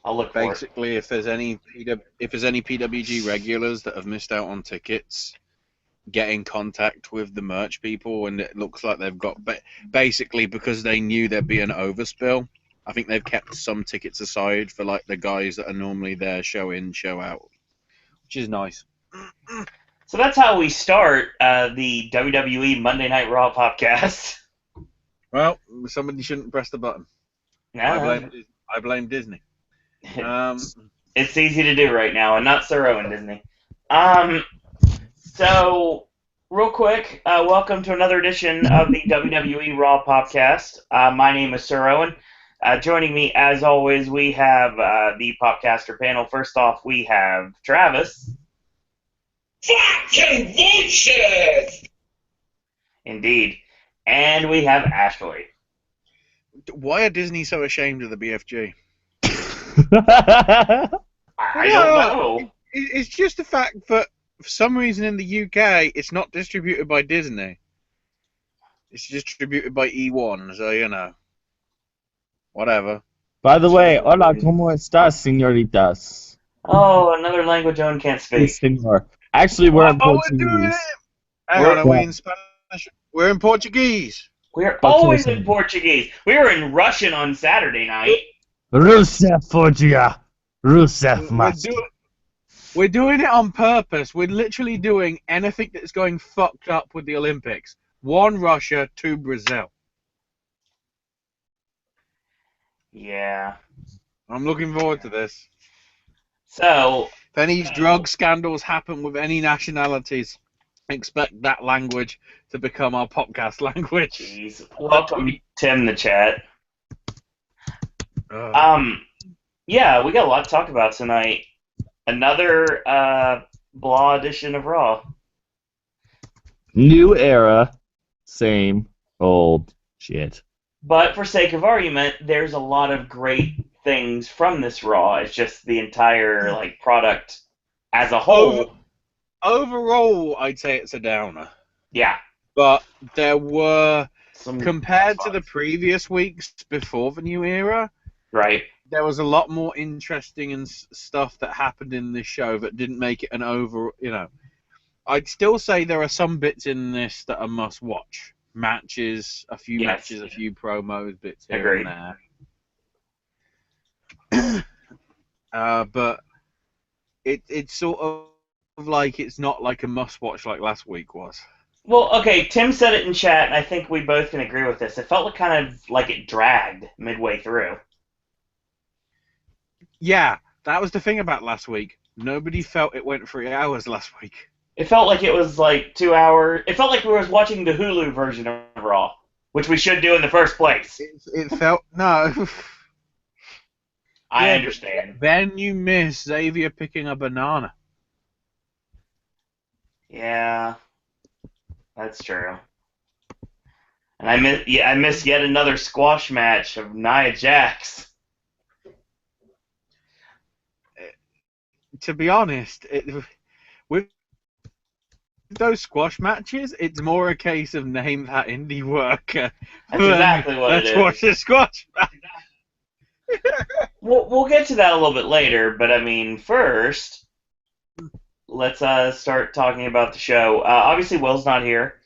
I'll look for it. Basically, if there's any PWG regulars that have missed out on tickets, get in contact with the merch people, and it looks like they've got. But basically, because they knew there'd be an overspill, I think they've kept some tickets aside for like the guys that are normally there, show in, show out, which is nice. So that's how we start the WWE Monday Night Raw podcast. Well, somebody shouldn't press the button. I Nah, blame I blame Disney. Um, it's easy to do right now, and not Sir Owen Disney. Um, so real quick, welcome to another edition of the WWE Raw Popcast. My name is Sir Owen. Joining me, as always, we have the Popcaster panel. First off, we have Travis. Fucking bullshit! Indeed. And we have Ashley. why are Disney so ashamed of the BFG? I don't know. It's just the fact that for some reason in the UK it's not distributed by Disney. It's distributed by E1, so you know, whatever. By the way, hola, ¿cómo estás, señoritas? Oh, another language Owen can't Sí, speak. señor. Actually, we're in We're doing Portuguese. it. Hang on, are we in Spanish? We're in Portuguese. We're But always listen. in Portuguese. We were in Russian on Saturday night. Rusev Forgia. Rusev We're, Master. do, we're doing it on purpose. We're literally doing anything that's going fucked up with the Olympics. 1, Russia, 2, Brazil. Yeah. I'm looking forward to this. So, If any drug scandals happen with any nationalities, expect that language to become our podcast language. jeez. Welcome, Tim, in the chat. Ugh. Yeah, we got a lot to talk about tonight. Another blah edition of Raw. New era, same old shit. But for sake of argument, there's a lot of great things from this Raw. It's just the entire product as a whole. Overall, I'd say it's a downer. Yeah. But there were, Some compared to the previous weeks before the new era, right. there was a lot more interesting and stuff that happened in this show that didn't make it an over, I'd still say there are some bits in this that are must watch. Matches, a few matches, a few promos, bits here Agreed. and there. But it's sort of like it's not like a must watch like last week was. Well, okay, Tim said it in chat, and I think we both can agree with this. It felt kind of like it dragged midway through. Yeah, that was the thing about last week. Nobody felt it went 3 hours last week. It felt like it was like 2 hours. It felt like we were watching the Hulu version of Raw, which we should do in the first place. It felt no. I understand. Then you miss Xavier picking a banana. Yeah, that's true. And I miss yet another squash match of Nia Jax. To be honest, with those squash matches, it's more a case of name that indie worker. That's exactly what it is. Let's watch the squash match. We'll get to that a little bit later, but I mean, first, let's start talking about the show. Obviously, Will's not here.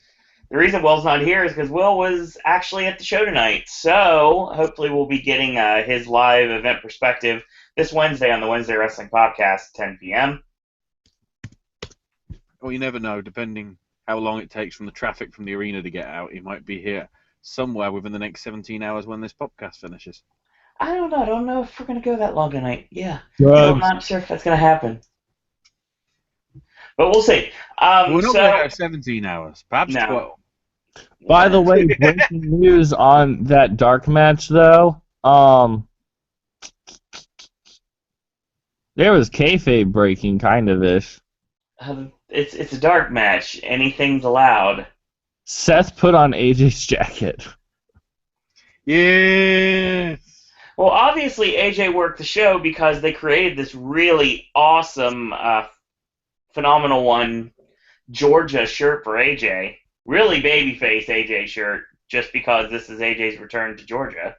The reason Will's not here is because Will was actually at the show tonight, so hopefully we'll be getting his live event perspective this Wednesday on the Wednesday Wrestling Podcast, 10 p.m. Well, you never know, depending how long it takes from the traffic from the arena to get out. He might be here somewhere within the next 17 hours when this podcast finishes. I don't know. I don't know if we're going to go that long tonight. Yeah. Drugs. I'm not sure if that's going to happen. But we'll see. We're not going to go 17 hours, perhaps No. 12. By the way, breaking news on that dark match, though. There was kayfabe breaking, kind of ish. It's a dark match. Anything's allowed. Seth put on AJ's jacket. Yeah. Well, obviously AJ worked the show because they created this really awesome, phenomenal one, Georgia shirt for AJ. Really babyface AJ shirt, just because this is AJ's return to Georgia.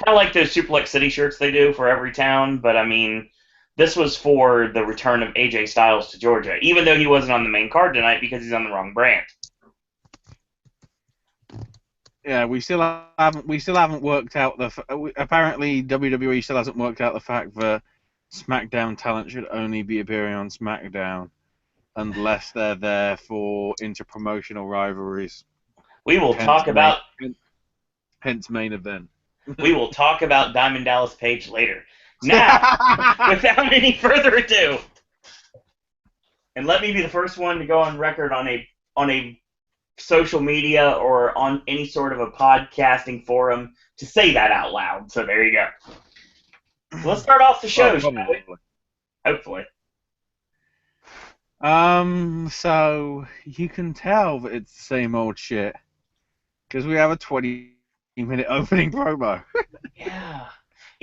Kind of like those Suplex City shirts they do for every town, but I mean, this was for the return of AJ Styles to Georgia, even though he wasn't on the main card tonight because he's on the wrong brand. Yeah, we still haven't worked out apparently WWE still hasn't worked out the fact that SmackDown talent should only be appearing on SmackDown unless they're there for interpromotional rivalries. We will Hence talk about main event. we will talk about Diamond Dallas Page later. Now, without any further ado, and let me be the first one to go on record on a social media or on any sort of a podcasting forum to say that out loud. So there you go. So let's start off the show, shall we? Hopefully. So you can tell that it's the same old shit because we have a 20-minute opening promo. Yeah.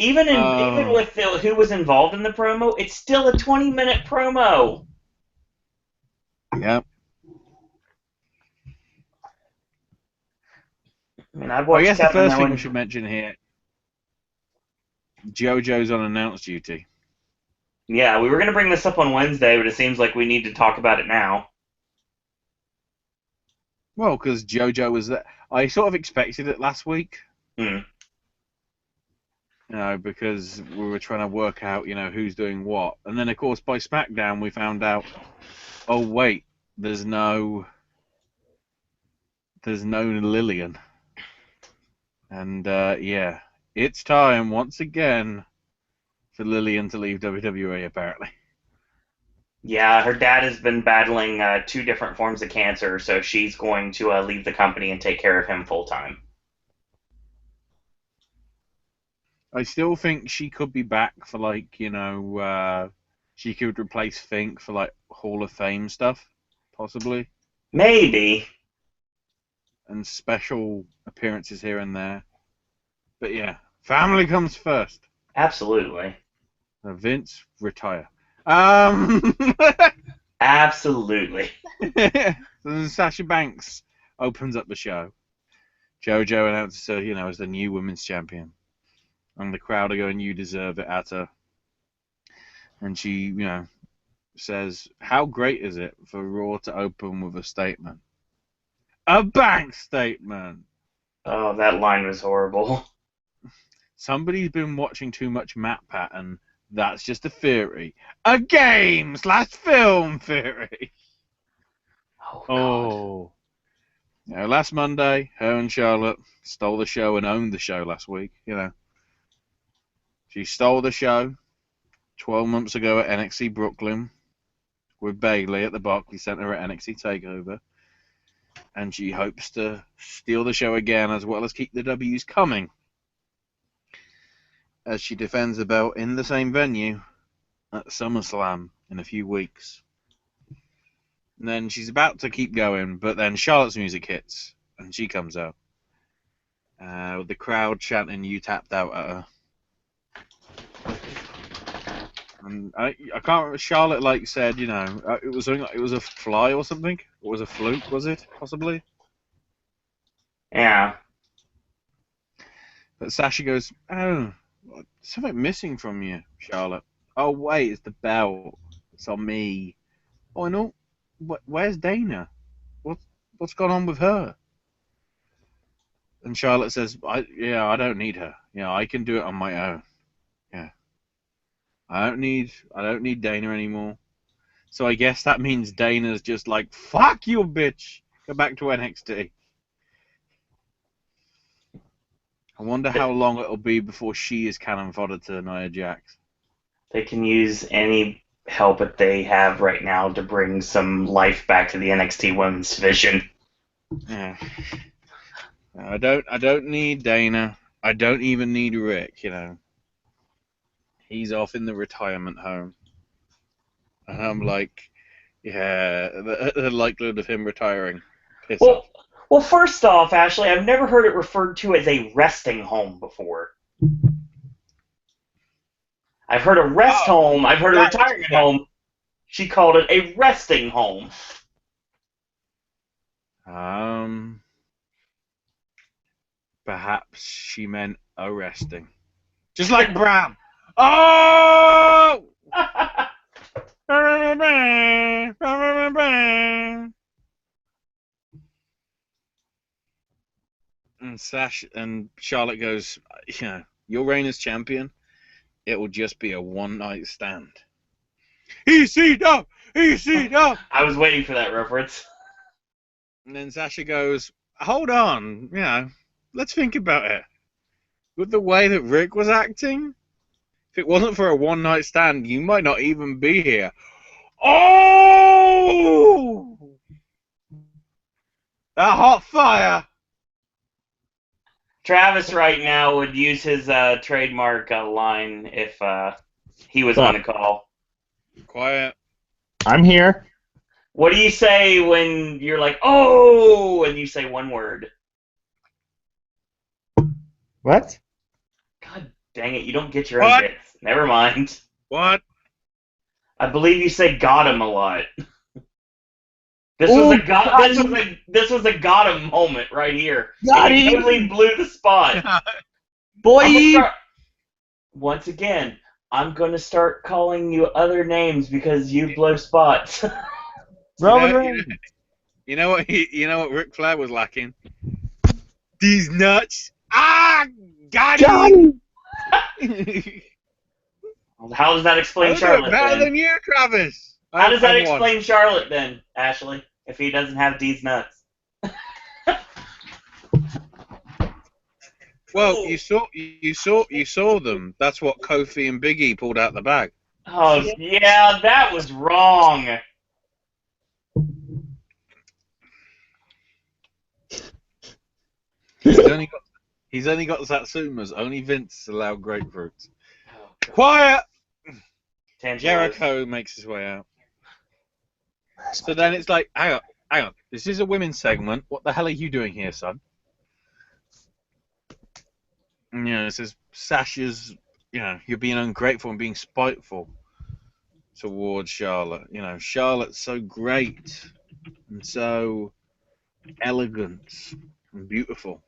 Even with who was involved in the promo, it's still a 20-minute promo. Yep. I mean, I've I watched guess the Kevin first thing we Owens. should mention here, JoJo's on announced duty. Yeah, we were going to bring this up on Wednesday, but it seems like we need to talk about it now. Well, because JoJo was there. I sort of expected it last week. Hmm. Because we were trying to work out, who's doing what. And then, of course, by SmackDown, we found out, oh, wait, there's no Lillian. And, yeah, it's time, once again, for Lillian to leave WWE, apparently. Yeah, her dad has been battling 2 different forms of cancer, so she's going to leave the company and take care of him full time. I still think she could be back for, she could replace Fink for, Hall of Fame stuff, possibly. Maybe. And special appearances here and there. But yeah, family comes first. Absolutely. Vince, retire. Absolutely. Then Sasha Banks opens up the show. JoJo announces her, as the new women's champion. And the crowd are going, "You deserve it," at her. And she, says, "How great is it for Raw to open with a statement? A Banks statement!" Oh, that line was horrible. Somebody's been watching too much Matt Patton. That's just a theory. A game/film theory. Oh, God. Oh. Last Monday, her and Charlotte stole the show and owned the show last week, She stole the show 12 months ago at NXT Brooklyn with Bayley at the Barclays Center at NXT TakeOver. And she hopes to steal the show again as well as keep the W's coming as she defends the belt in the same venue at SummerSlam in a few weeks. And then she's about to keep going, but then Charlotte's music hits, and she comes out. With the crowd chanting, "You tapped out" at her. And I can't remember, Charlotte said, it was something it was a fly or something? Or was it a fluke, was it? Possibly? Yeah. But Sasha goes, "Oh, something missing from you, Charlotte." "Oh, wait, it's the belt. It's on me." "Oh, I know. Where's Dana? What's gone on with her?" And Charlotte says, I don't need her. I can do it on my own. Yeah. I don't need Dana anymore. So I guess that means Dana's just like, "Fuck you, bitch. Go back to NXT." I wonder how long it'll be before she is cannon fodder to Nia Jax. They can use any help that they have right now to bring some life back to the NXT Women's Division. Yeah. I don't need Dana. I don't even need Rick, He's off in the retirement home. And I'm like, yeah, the likelihood of him retiring. Piss off. Well, first off, Ashley, I've never heard it referred to as a resting home before. I've heard a rest home. I've heard a retirement home. She called it a resting home. Perhaps she meant arresting. Just like Bram. Oh! And Charlotte goes, your reign as champion, it will just be a one-night stand. ECW! ECW! I was waiting for that reference. And then Sasha goes, hold on, let's think about it. With the way that Rick was acting, if it wasn't for a one-night stand, you might not even be here. Oh! That hot fire! Travis right now would use his trademark line if he was on the call. Quiet. I'm here. What do you say when you're like, oh, and you say one word? What? God dang it, you don't get your own What? bits. Never mind. What? I believe you say got him a lot. This Ooh, was a got him moment right here. Got And he him. totally blew the spot. Boy! Once again, I'm gonna start calling you other names because you blow spots. Roman Reigns. You know what Ric Flair was lacking? These nuts. Ah, got him. How does that explain I do it Charlotte better then? than you, Travis. How does that I'm one. explain Charlotte then, Ashley? If he doesn't have D's nuts. Well, you saw them. That's what Kofi and Big E pulled out the bag. Oh yeah, that was wrong. He's only got Satsumas. Only Vince allowed grapefruits. Oh, Quiet. Tangelos. Jericho makes his way out. So then it's like, hang on. This is a women's segment. What the hell are you doing here, son? And, it says Sasha's, you're being ungrateful and being spiteful towards Charlotte. Charlotte's so great and so elegant and beautiful.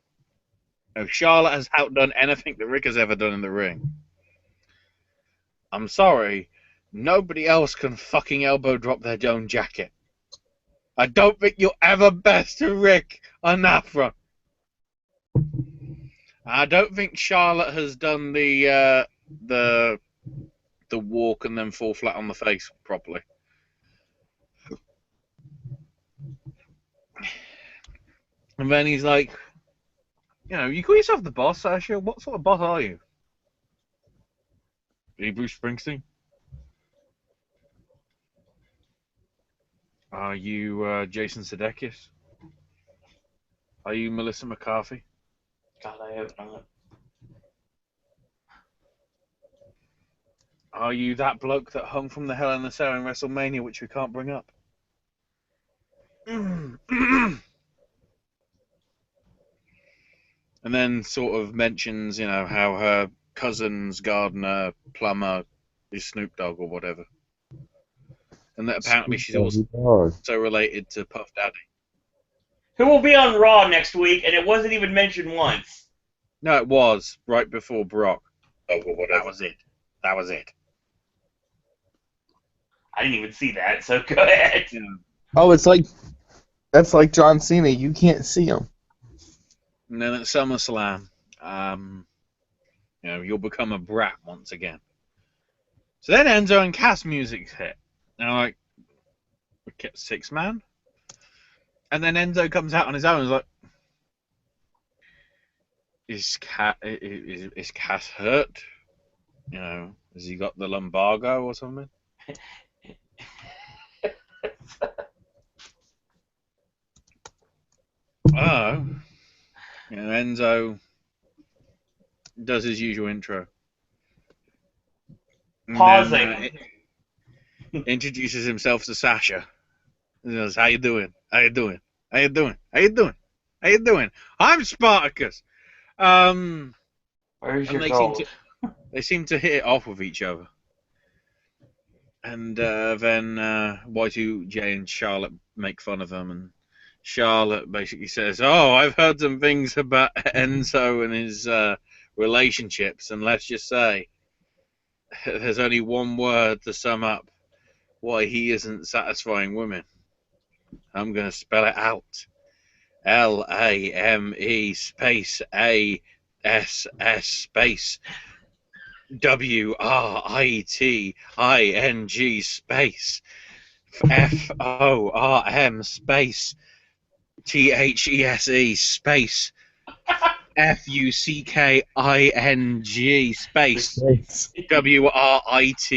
Charlotte has outdone anything that Rick has ever done in the ring. I'm sorry, nobody else can fucking elbow drop their own jacket. I don't think you'll ever best Rick on that front. I don't think Charlotte has done the walk and then fall flat on the face properly. And then he's like, you call yourself the boss, Sasha? What sort of boss are you? Are you Bruce Springsteen? Are you Jason Sudeikis? Are you Melissa McCarthy? God, I hope not. Are you that bloke that hung from the Hell in a Cell in WrestleMania, which we can't bring up? And then sort of mentions, how her cousin's gardener, plumber, is Snoop Dogg or whatever. And that apparently she's also related to Puff Daddy. Who will be on Raw next week, and it wasn't even mentioned once. No, it was right before Brock. Oh, well, whatever. That was it. I didn't even see that, so go ahead. Yeah. Oh, that's like John Cena. You can't see him. And then at SummerSlam, you'll become a brat once again. So then Enzo and Cass music hit. And I'm like, 6-man? And then Enzo comes out on his own and is like, is Cass hurt? Has he got the lumbago or something? Oh. Enzo does his usual intro. And Pausing. then, introduces himself to Sasha. He goes, how you doing? How you doing? How you doing? How you doing? How you doing? I'm Spartacus. Where's your gold? They seem to hit it off with each other. And then Y2J and Charlotte make fun of them, and Charlotte basically says, "Oh, I've heard some things about Enzo and his relationships, and let's just say there's only one word to sum up why he isn't satisfying women. I'm going to spell it out. LAME space ASS space WRITING space FORM space THESE space FUCKING space Thanks. WRITERS.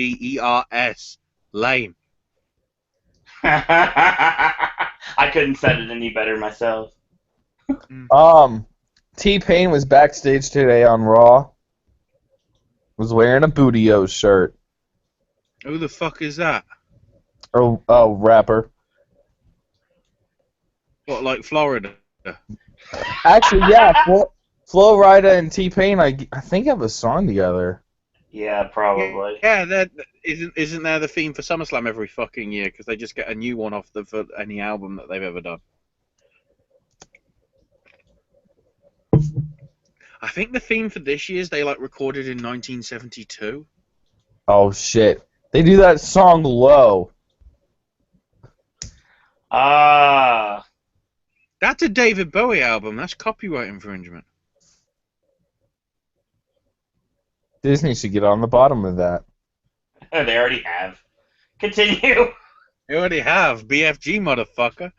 Lame. I couldn't said it any better myself. T-Pain was backstage today on Raw. Was wearing a Booty-O shirt. Who the fuck is that? Oh, rapper. What, like Florida? Actually, yeah, Flo Rida and T-Pain, I think have a song together. Yeah, probably. Yeah, that isn't there the theme for SummerSlam every fucking year because they just get a new one off for any album that they've ever done. I think the theme for this year's they recorded in 1972. Oh shit, they do that song Low. Ah. That's a David Bowie album. That's copyright infringement. Disney should get on the bottom of that. They already have. Continue. They already have BFG, motherfucker.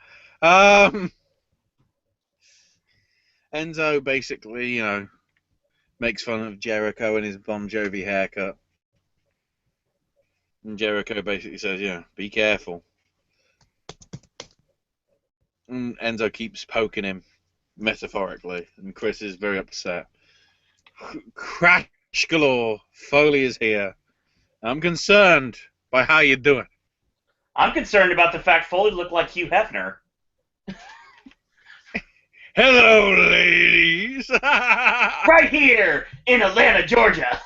Enzo basically, makes fun of Jericho and his Bon Jovi haircut. And Jericho basically says, be careful. And Enzo keeps poking him, metaphorically, and Chris is very upset. Crash galore, Foley is here. I'm concerned by how you're doing. I'm concerned about the fact Foley looked like Hugh Hefner. Hello, ladies! Right here in Atlanta, Georgia.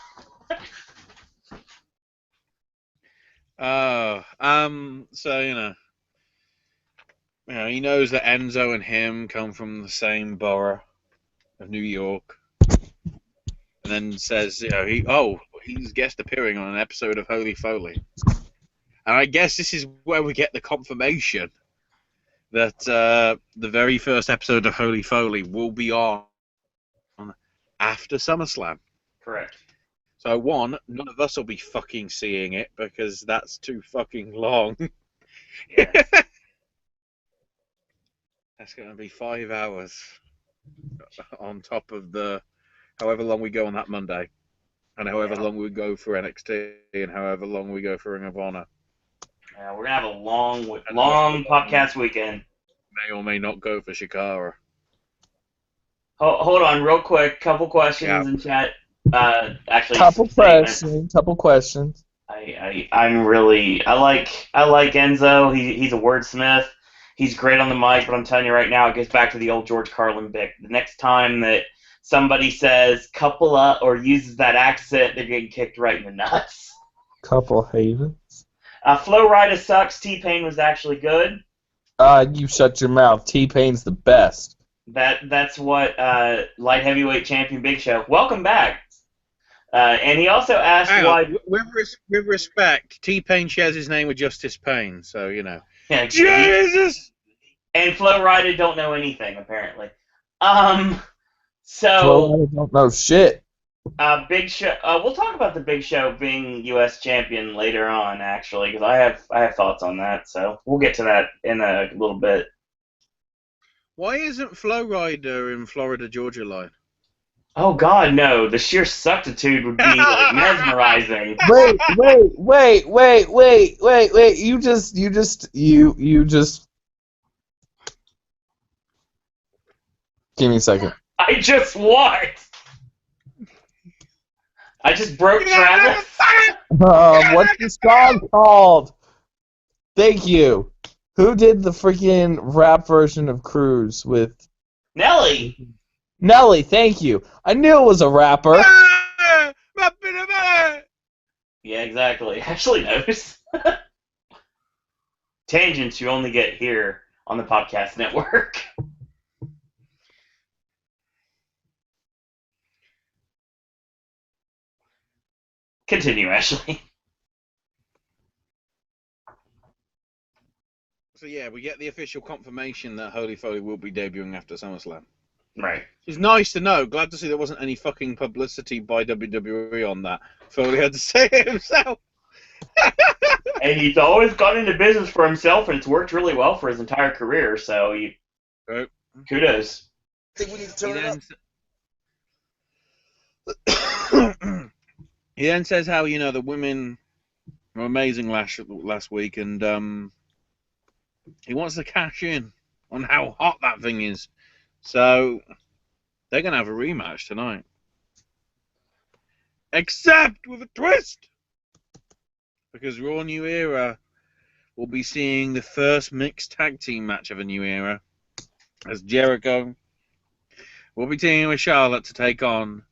So, he knows that Enzo and him come from the same borough of New York. And then says, he's guest appearing on an episode of Holy Foley. And I guess this is where we get the confirmation that the very first episode of Holy Foley will be on after SummerSlam. Correct. So one, none of us will be fucking seeing it because that's too fucking long. Yeah. That's going to be 5 hours on top of the however long we go on that Monday, and however long we go for NXT, and however long we go for Ring of Honor. Yeah, we're gonna have a long podcast weekend. May or may not go for Shikara. Hold on, real quick. Couple questions in chat. Actually, Couple statements. questions. I like Enzo. He's a wordsmith. He's great on the mic, but I'm telling you right now, it gets back to the old George Carlin bit. The next time that somebody says couple up or uses that accent, they're getting kicked right in the nuts. Couple havens. Flo Rida sucks. T-Pain was actually good. You shut your mouth. T-Pain's the best. That's what light heavyweight champion Big Show. Welcome back. And he also asked why. With respect, T-Pain shares his name with Justice Pain, so Yeah, Jesus. And Flo Rida don't know anything apparently. So I don't know shit. Big Show. We'll talk about the Big Show being U.S. champion later on, actually, because I have thoughts on that. So we'll get to that in a little bit. Why isn't Flo Rida in Florida Georgia line? Oh God, no! The sheer suctitude would be mesmerizing. Wait! You just. Give me a second. I just what? I just broke Travis. What's the song called? Thank you. Who did the freaking rap version of Cruise with Nelly? Nelly, thank you. I knew it was a rapper. Yeah, exactly. Actually knows. Tangents you only get here on the Popcast Network. Continue, Ashley. So yeah, we get the official confirmation that Holy Foley will be debuting after SummerSlam. Right. It's nice to know. Glad to see there wasn't any fucking publicity by WWE on that. Foley had to say it himself. And he's always gone into business for himself, and it's worked really well for his entire career. So, kudos. I think we need to turn it up. He then says how the women were amazing last week, and he wants to cash in on how hot that thing is. So they're gonna have a rematch tonight, except with a twist, because Raw New Era will be seeing the first mixed tag team match of a new era, as Jericho will be teaming with Charlotte to take on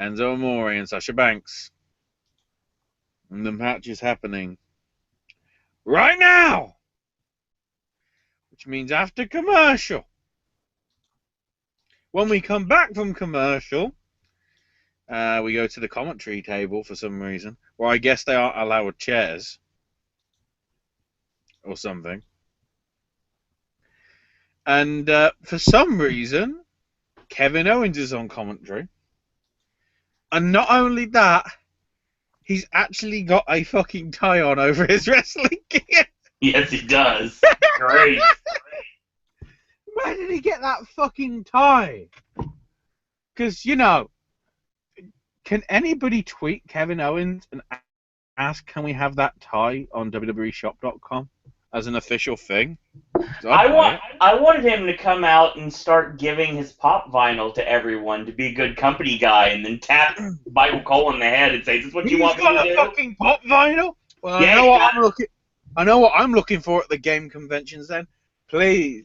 Enzo Amore and Sasha Banks. And the match is happening right now, which means after commercial. When we come back from commercial, we go to the commentary table for some reason, where I guess they aren't allowed chairs or something. And for some reason, Kevin Owens is on commentary. And not only that, he's actually got a fucking tie on over his wrestling gear. Yes, he does. Great. Where did he get that fucking tie? Because, can anybody tweet Kevin Owens and ask, can we have that tie on WWEshop.com as an official thing? I wanted him to come out and start giving his pop vinyl to everyone to be a good company guy, and then tap Michael Cole in the head and say, "Is this what you want me to do?" He's got a fucking pop vinyl. Well, Yeah, I know what I'm looking for at the game conventions. Then, please,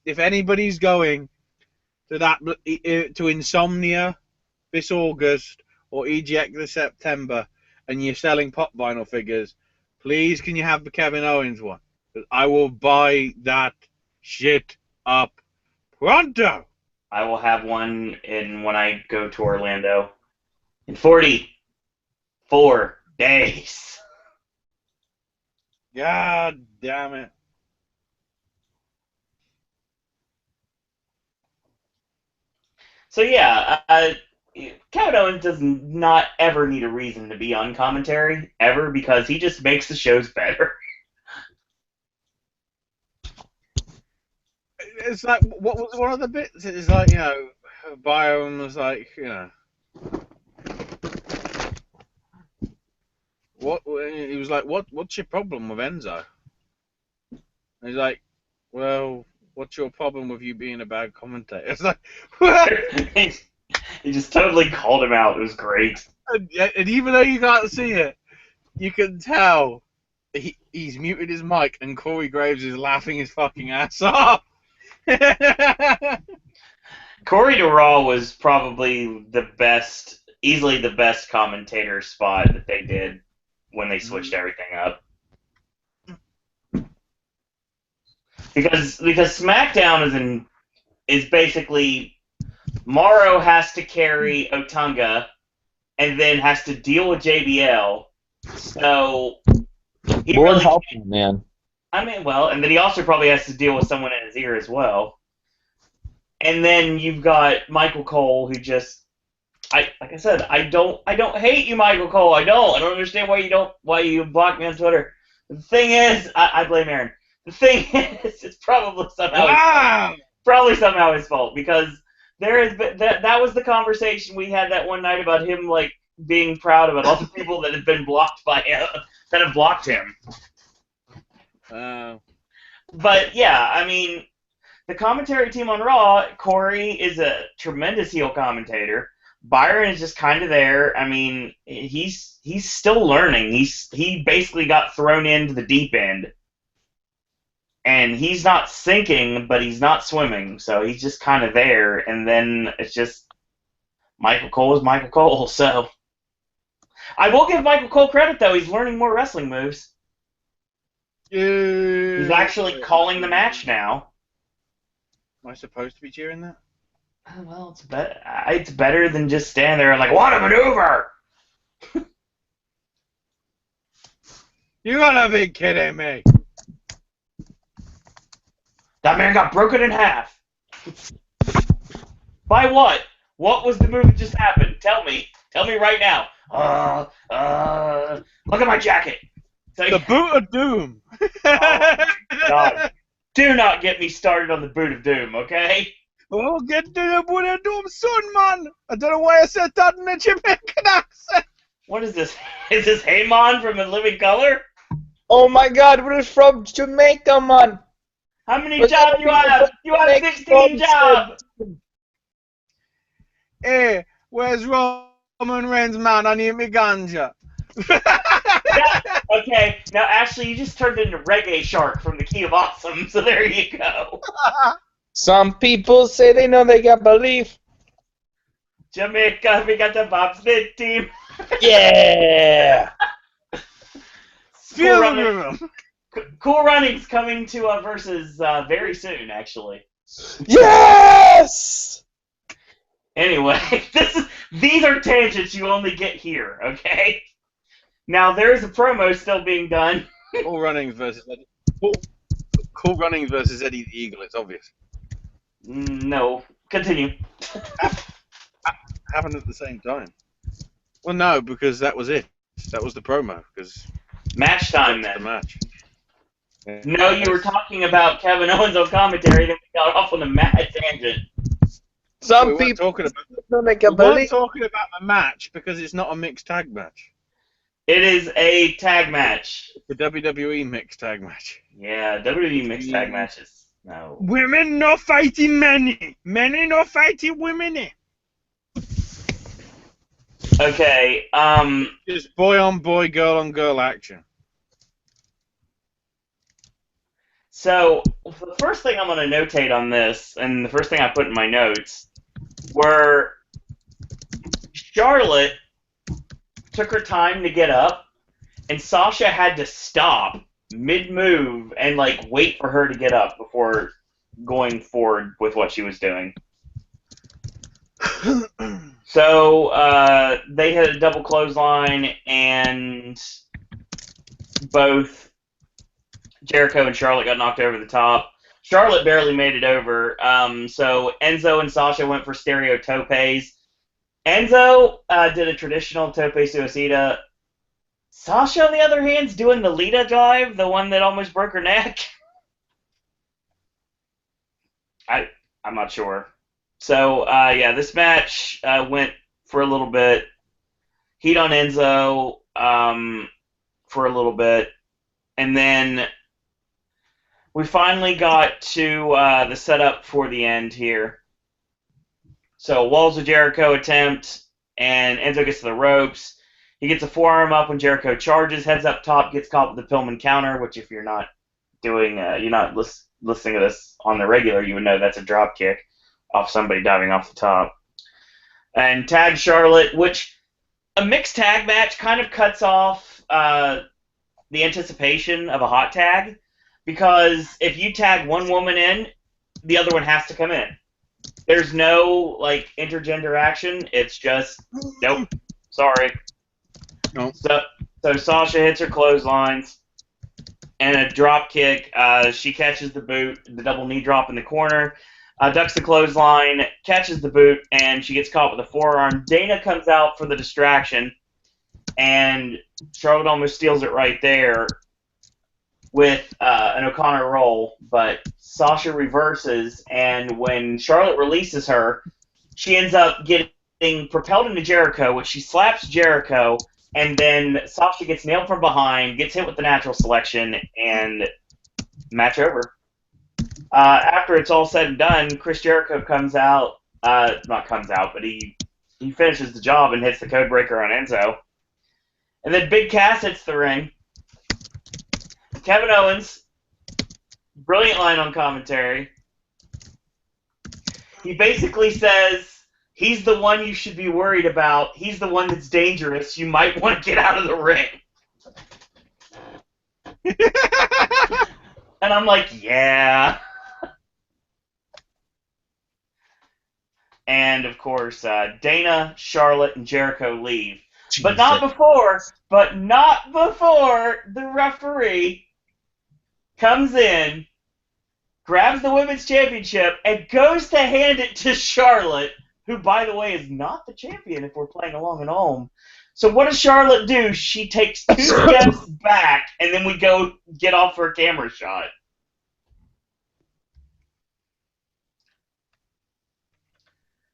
if anybody's going to Insomnia this August or EGX this September, and you're selling pop vinyl figures, please can you have the Kevin Owens one? I will buy that shit up pronto. I will have one when I go to Orlando in 44 days. God damn it. So yeah, Kevin Owens does not ever need a reason to be on commentary, ever, because he just makes the shows better. It's like, what was one of the bits? It's like, Byron was like, what? He was like, what's your problem with Enzo? And he's like, well, what's your problem with you being a bad commentator? It's like, He just totally called him out. It was great. and even though you can't see it, you can tell he's muted his mic, and Corey Graves is laughing his fucking ass off. Corey DeRaw was probably easily the best commentator spot that they did when they switched everything up. Because SmackDown is basically Morrow has to carry Otunga and then has to deal with JBL. So Lord help him, man. I mean, well, and then he also probably has to deal with someone in his ear as well. And then you've got Michael Cole, who just, like I said, I don't hate you, Michael Cole. I don't understand why you block me on Twitter. The thing is, I blame Aaron. The thing is, it's probably somehow his fault, because that was the conversation we had that one night about him being proud about all the people that have been blocked by him, that have blocked him. But yeah, I mean, the commentary team on Raw, Corey is a tremendous heel commentator. Byron is just kind of there. I mean, he's still learning. He basically got thrown into the deep end, and he's not sinking, but he's not swimming. So he's just kind of there. And then it's just Michael Cole is Michael Cole. So I will give Michael Cole credit, though. He's learning more wrestling moves. He's actually calling the match now. Am I supposed to be cheering that? Well, it's better than just standing there like, what a maneuver! You gotta be kidding me. That man got broken in half. By what? What was the move that just happened? Tell me. Tell me right now. Look at my jacket. So, The boot of doom. God. Do not get me started on the boot of doom, okay? Oh, get to the boot of doom soon, man. I don't know why I said that in a Jamaican accent. What is this? Is this Haymon from A Living Color? Oh my God, we're from Jamaica, man. How many But jobs you have? You have 16 jobs! Hey, where's Roman Reigns, man? I need me ganja. Yeah, okay, now actually you just turned into Reggae Shark from the Key of Awesome, so there you go. Some people say they know they got belief. Jamaica, we got the bobsled team. Yeah. Feel the Running- rhythm. Cool Runnings coming to Versus very soon, actually. Yes. Anyway, these are tangents you only get here, okay? Now, there is a promo still being done. Cool Runnings versus Eddie. Cool Runnings versus Eddie the Eagle. It's obvious. No, continue. Happened at the same time. Well, no, because that was it. That was the promo. Because Match time, that's the then. match. Yeah. No, you were talking about Kevin Owens on commentary, then we got off on a mad tangent. Some We weren't people talking about. know they We got weren't belief. talking about the match because it's not a mixed tag match. It is a tag match. The WWE mixed tag match. Yeah, WWE mixed tag matches. No. Women no fighting men. Men no fighting women. Okay, Just boy on boy, girl on girl action. so the first thing I'm going to notate on this, and the first thing I put in my notes, were Charlotte took her time to get up, and Sasha had to stop mid-move and, like, wait for her to get up before going forward with what she was doing. So, they had a double clothesline, and both Jericho and Charlotte got knocked over the top. Charlotte barely made it over, so Enzo and Sasha went for stereo topes. Enzo did a traditional tope suicida. Sasha, on the other hand, is doing the Lita dive, the one that almost broke her neck. I'm not sure. So, yeah, this match went for a little bit. Heat on Enzo for a little bit. And then we finally got to the setup for the end here. So, Walls of Jericho attempt, and Enzo gets to the ropes. He gets a forearm up when Jericho charges, heads up top, gets caught with the Pillman counter, which if you're not doing, you're not listening to this on the regular, you would know that's a drop kick off somebody diving off the top. And tag Charlotte, which a mixed tag match kind of cuts off the anticipation of a hot tag, because if you tag one woman in, the other one has to come in. There's no, like, intergender action. It's just, nope, sorry. Nope. So Sasha hits her clotheslines and a drop kick. She catches the boot, the double knee drop in the corner, ducks the clothesline, catches the boot, and she gets caught with a forearm. Dana comes out for the distraction, and Charlotte almost steals it right there with an O'Connor roll, but Sasha reverses, and when Charlotte releases her, she ends up getting propelled into Jericho, which she slaps Jericho, and then Sasha gets nailed from behind, gets hit with the natural selection, and match over. After it's all said and done, Chris Jericho comes out, not comes out, but he finishes the job and hits the code breaker on Enzo. And then Big Cass hits the ring. Kevin Owens, brilliant line on commentary. He basically says, he's the one you should be worried about. He's the one that's dangerous. You might want to get out of the ring. And I'm like, yeah. And, of course, Dana, Charlotte, and Jericho leave. But not before the referee comes in, grabs the women's championship, and goes to hand it to Charlotte, who, by the way, is not the champion if we're playing along at home. So what does Charlotte do? She takes 2 steps back, and then we go get off for a camera shot.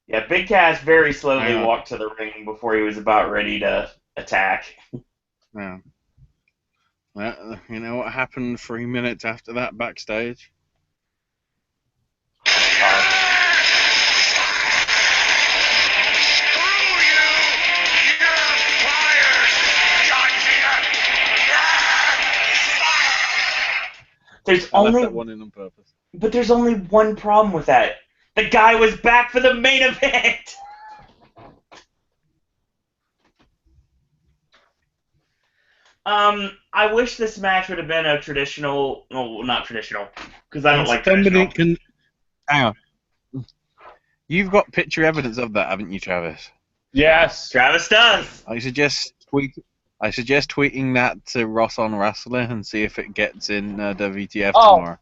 Yeah, Big Cass very slowly walked to the ring before he was about ready to attack. Yeah. Well, you know what happened 3 minutes after that backstage? There's I left only that one in on purpose. But there's only one problem with that. The guy was back for the main event. I wish this match would have been a traditional. Well, not traditional, because I don't like traditional. Hang on. You've got picture evidence of that, haven't you, Travis? Yes. Travis does. I suggest tweeting that to Ross on Wrestling and see if it gets in WTF tomorrow.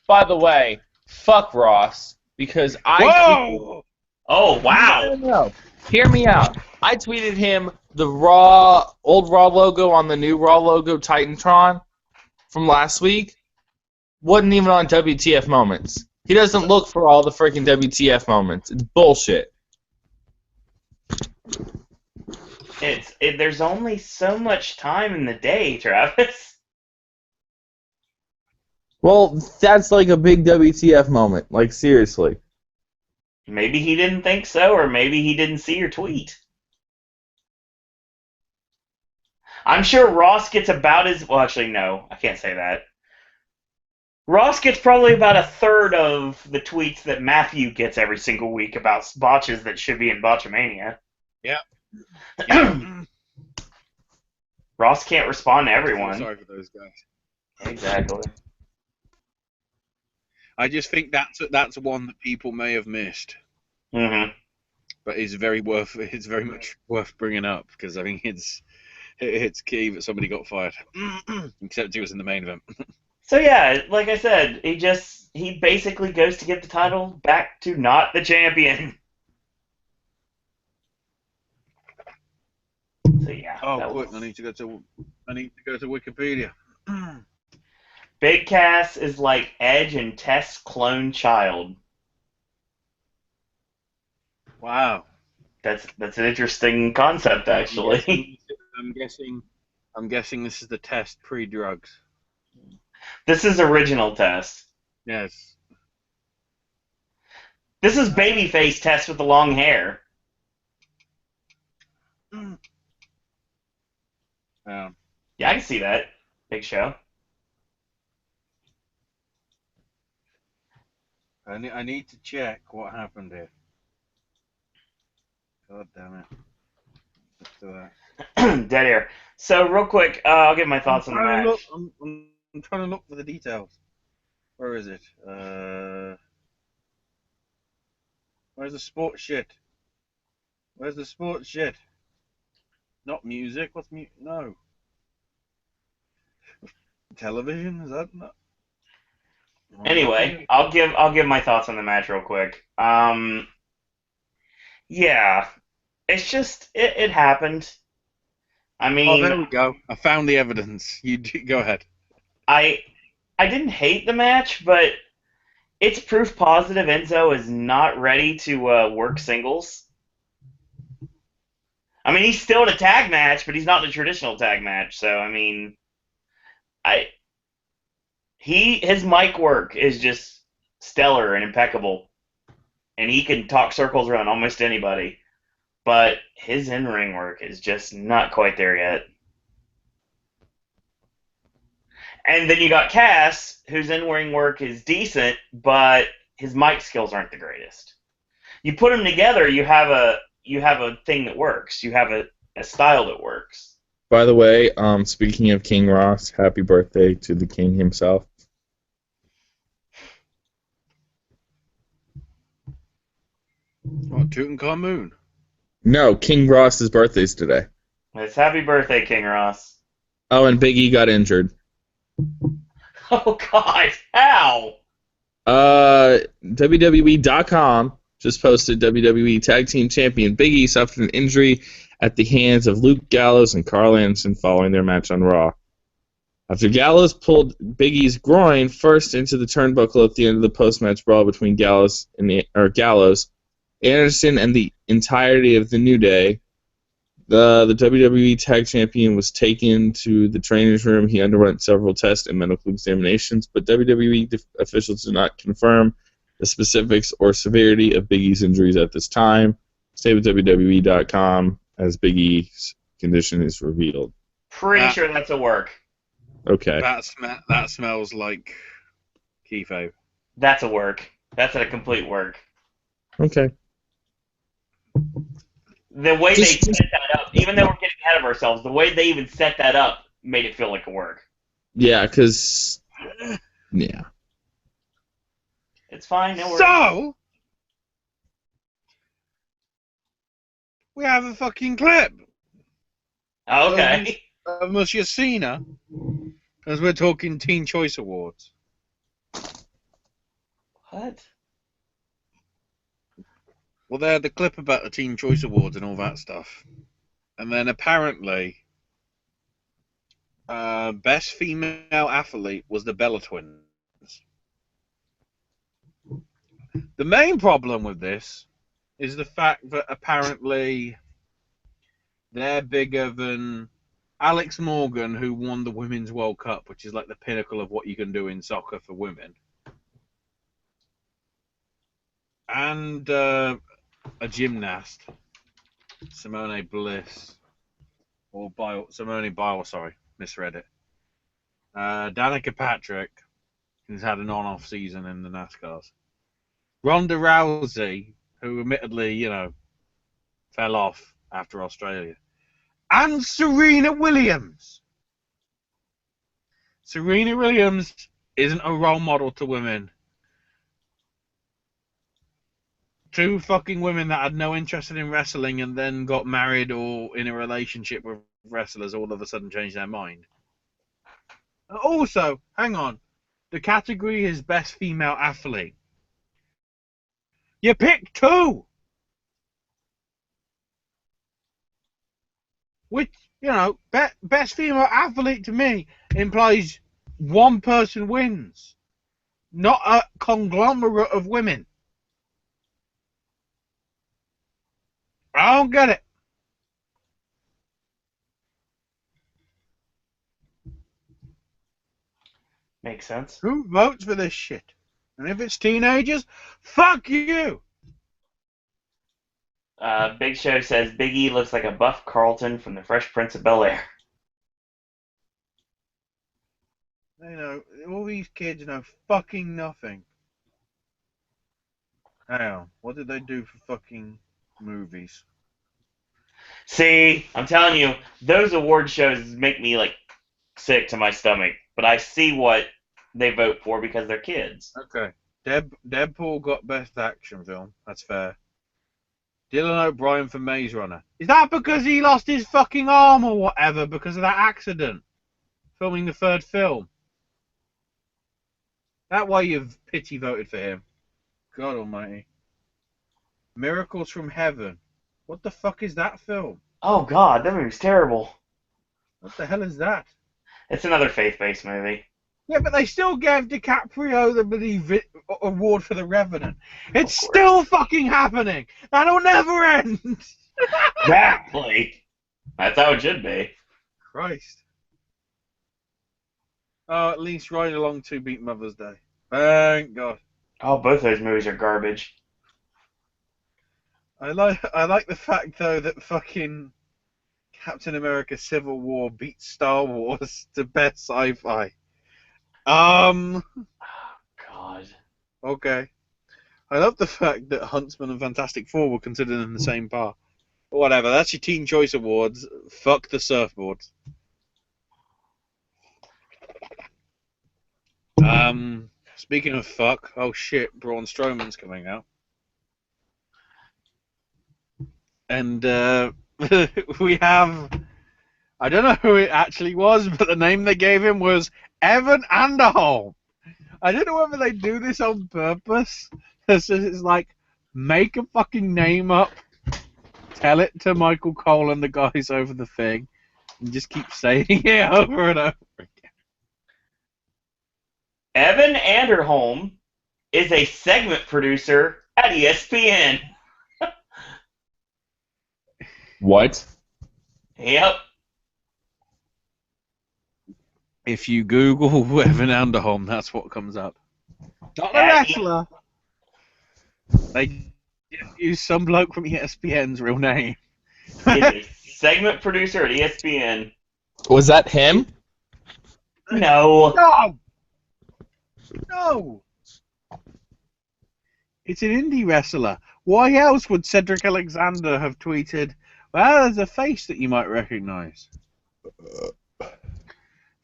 By the way, fuck Ross, because Whoa! Oh, wow. No. Hear me out. I tweeted him the old Raw logo on the new Raw logo Titantron from last week. Wasn't even on WTF moments. He doesn't look for all the freaking WTF moments. It's bullshit. There's only so much time in the day, Travis. Well, that's like a big WTF moment. Like, seriously. Maybe he didn't think so, or maybe he didn't see your tweet. I'm sure Ross gets about as... Well, actually, no. I can't say that. Ross gets probably about a third of the tweets that Matthew gets every single week about botches that should be in Botchamania. Yeah. Ross can't respond to everyone. Sorry for those guys. Exactly. I just think that's one that people may have missed. Mm-hmm. But it's very much worth bringing up because I think it's key that somebody got fired. Except he was in the main event. So yeah, like I said, he basically goes to give the title back to not the champion. So yeah. Oh, quick! I need to go to Wikipedia. Big Cass is like Edge and Test's clone child. Wow. That's an interesting concept, actually. I'm guessing this is the Test pre-drugs. This is original Test. Yes. This is babyface Test with the long hair. Yeah, I can see that. Big Show. I need to check what happened here. God damn it. Let's do that. Dead air. So, real quick, I'll give my thoughts on the match. I'm trying to look for the details. Where is it? Where's the sports shit? Where's the sports shit? Not music. What's music? No. Television? Is that not? Anyway, I'll give my thoughts on the match real quick. Yeah, it's just it happened. I mean, there we go. I found the evidence. Go ahead. I didn't hate the match, but it's proof positive Enzo is not ready to work singles. I mean, he's still in a tag match, but he's not in a traditional tag match. So I mean, his mic work is just stellar and impeccable, and he can talk circles around almost anybody. But his in-ring work is just not quite there yet. And then you got Cass, whose in-ring work is decent, but his mic skills aren't the greatest. You put them together, you have a thing that works. You have a style that works. By the way, speaking of King Ross, happy birthday to the king himself. What, Tutankhamun? No, King Ross's birthday's today. It's happy birthday, King Ross. Oh, and Big E got injured. Oh God, how? WWE.com just posted WWE Tag Team Champion Big E suffered an injury at the hands of Luke Gallows and Carl Anderson following their match on Raw. After Gallows pulled Big E's groin first into the turnbuckle at the end of the post-match brawl between Gallows, Anderson, and the entirety of the New Day, the WWE Tag Champion was taken to the trainer's room. He underwent several tests and medical examinations, but WWE officials did not confirm the specifics or severity of Big E's injuries at this time. Stay with WWE.com as Big E's condition is revealed. Pretty sure that's a work. Okay. That smells like kayfabe. That's a work. That's a complete work. Okay. The way they set that up, even though we're getting ahead of ourselves, the way they even set that up made it feel like a work. Yeah, because... Yeah. It's fine, no worries. So, we have a fucking clip Okay. of Monsieur Cena as we're talking Teen Choice Awards. What? Well, they had the clip about the Teen Choice Awards and all that stuff. And then apparently, best female athlete was the Bella Twins. The main problem with this is the fact that apparently they're bigger than Alex Morgan, who won the Women's World Cup, which is like the pinnacle of what you can do in soccer for women. And a gymnast, Simone Bliss, Simone Biles, sorry, misread it. Danica Patrick, who's had an on-off season in the NASCARs. Ronda Rousey, who admittedly, fell off after Australia. And Serena Williams. Serena Williams isn't a role model to women. Two fucking women that had no interest in wrestling and then got married or in a relationship with wrestlers all of a sudden changed their mind. Also, hang on. The category is best female athlete. You picked two! Which, best female athlete to me implies one person wins, not a conglomerate of women. I don't get it. Makes sense. Who votes for this shit? And if it's teenagers, fuck you! Big Show says Big E looks like a buff Carlton from the Fresh Prince of Bel-Air. All these kids know fucking nothing. Hang on, what did they do for fucking movies? See, I'm telling you, those award shows make me, sick to my stomach. But I see what they vote for because they're kids. Okay. Deadpool got Best Action Film. That's fair. Dylan O'Brien for Maze Runner. Is that because he lost his fucking arm or whatever because of that accident? Filming the third film. That why you've pity voted for him. God almighty. Miracles from Heaven. What the fuck is that film? Oh God, that movie's terrible. What the hell is that? It's another faith-based movie. Yeah, but they still gave DiCaprio the bloody award for The Revenant. It's still fucking happening. That'll never end. Exactly. That's how it should be. Christ. Oh, at least Ride Along 2 beat Mother's Day. Thank God. Oh, both those movies are garbage. I like the fact though that fucking Captain America Civil War beat Star Wars to best sci-fi. Oh, God. Okay. I love the fact that Huntsman and Fantastic Four were considered in the same par. But whatever, that's your Teen Choice Awards. Fuck the surfboards. Speaking of fuck, oh shit, Braun Strowman's coming out. And we have I don't know who it actually was, but the name they gave him was Evan Anderholm. I don't know whether they do this on purpose. It's like, make a fucking name up, tell it to Michael Cole and the guys over the thing, and just keep saying it over and over again. Evan Anderholm is a segment producer at ESPN. What? Yep. If you Google Evan Anderholm, that's what comes up. Not a wrestler. They use some bloke from ESPN's real name. He's a segment producer at ESPN. Was that him? No. No! No! It's an indie wrestler. Why else would Cedric Alexander have tweeted, well, there's a face that you might recognize?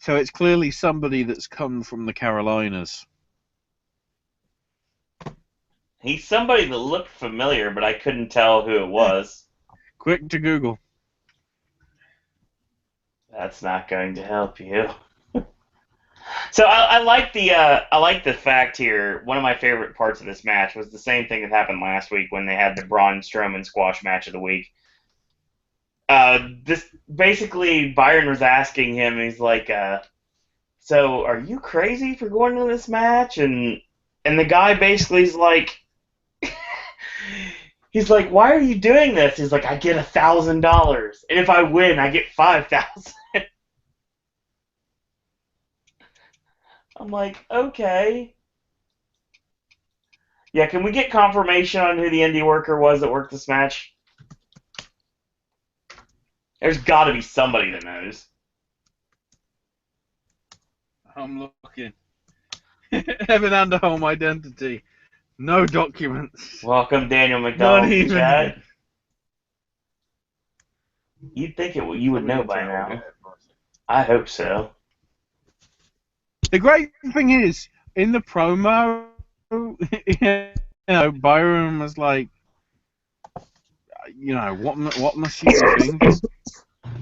So it's clearly somebody that's come from the Carolinas. He's somebody that looked familiar, but I couldn't tell who it was. Quick to Google. That's not going to help you. So I like the fact here. One of my favorite parts of this match was the same thing that happened last week when they had the Braun Strowman squash match of the week. This basically Byron was asking him. He's like, "So are you crazy for going to this match?" And the guy basically is like, he's like, "Why are you doing this?" He's like, "I get $1,000, and if I win, I get $5,000." I'm like, okay. Yeah, can we get confirmation on who the indie worker was that worked this match? There's got to be somebody that knows. I'm looking. Evan Anderholm identity. No documents. Welcome, Daniel McDonald. Not even. Chat. You'd think you would know by now. I hope so. The great thing is, in the promo, Byron was like, what must you think?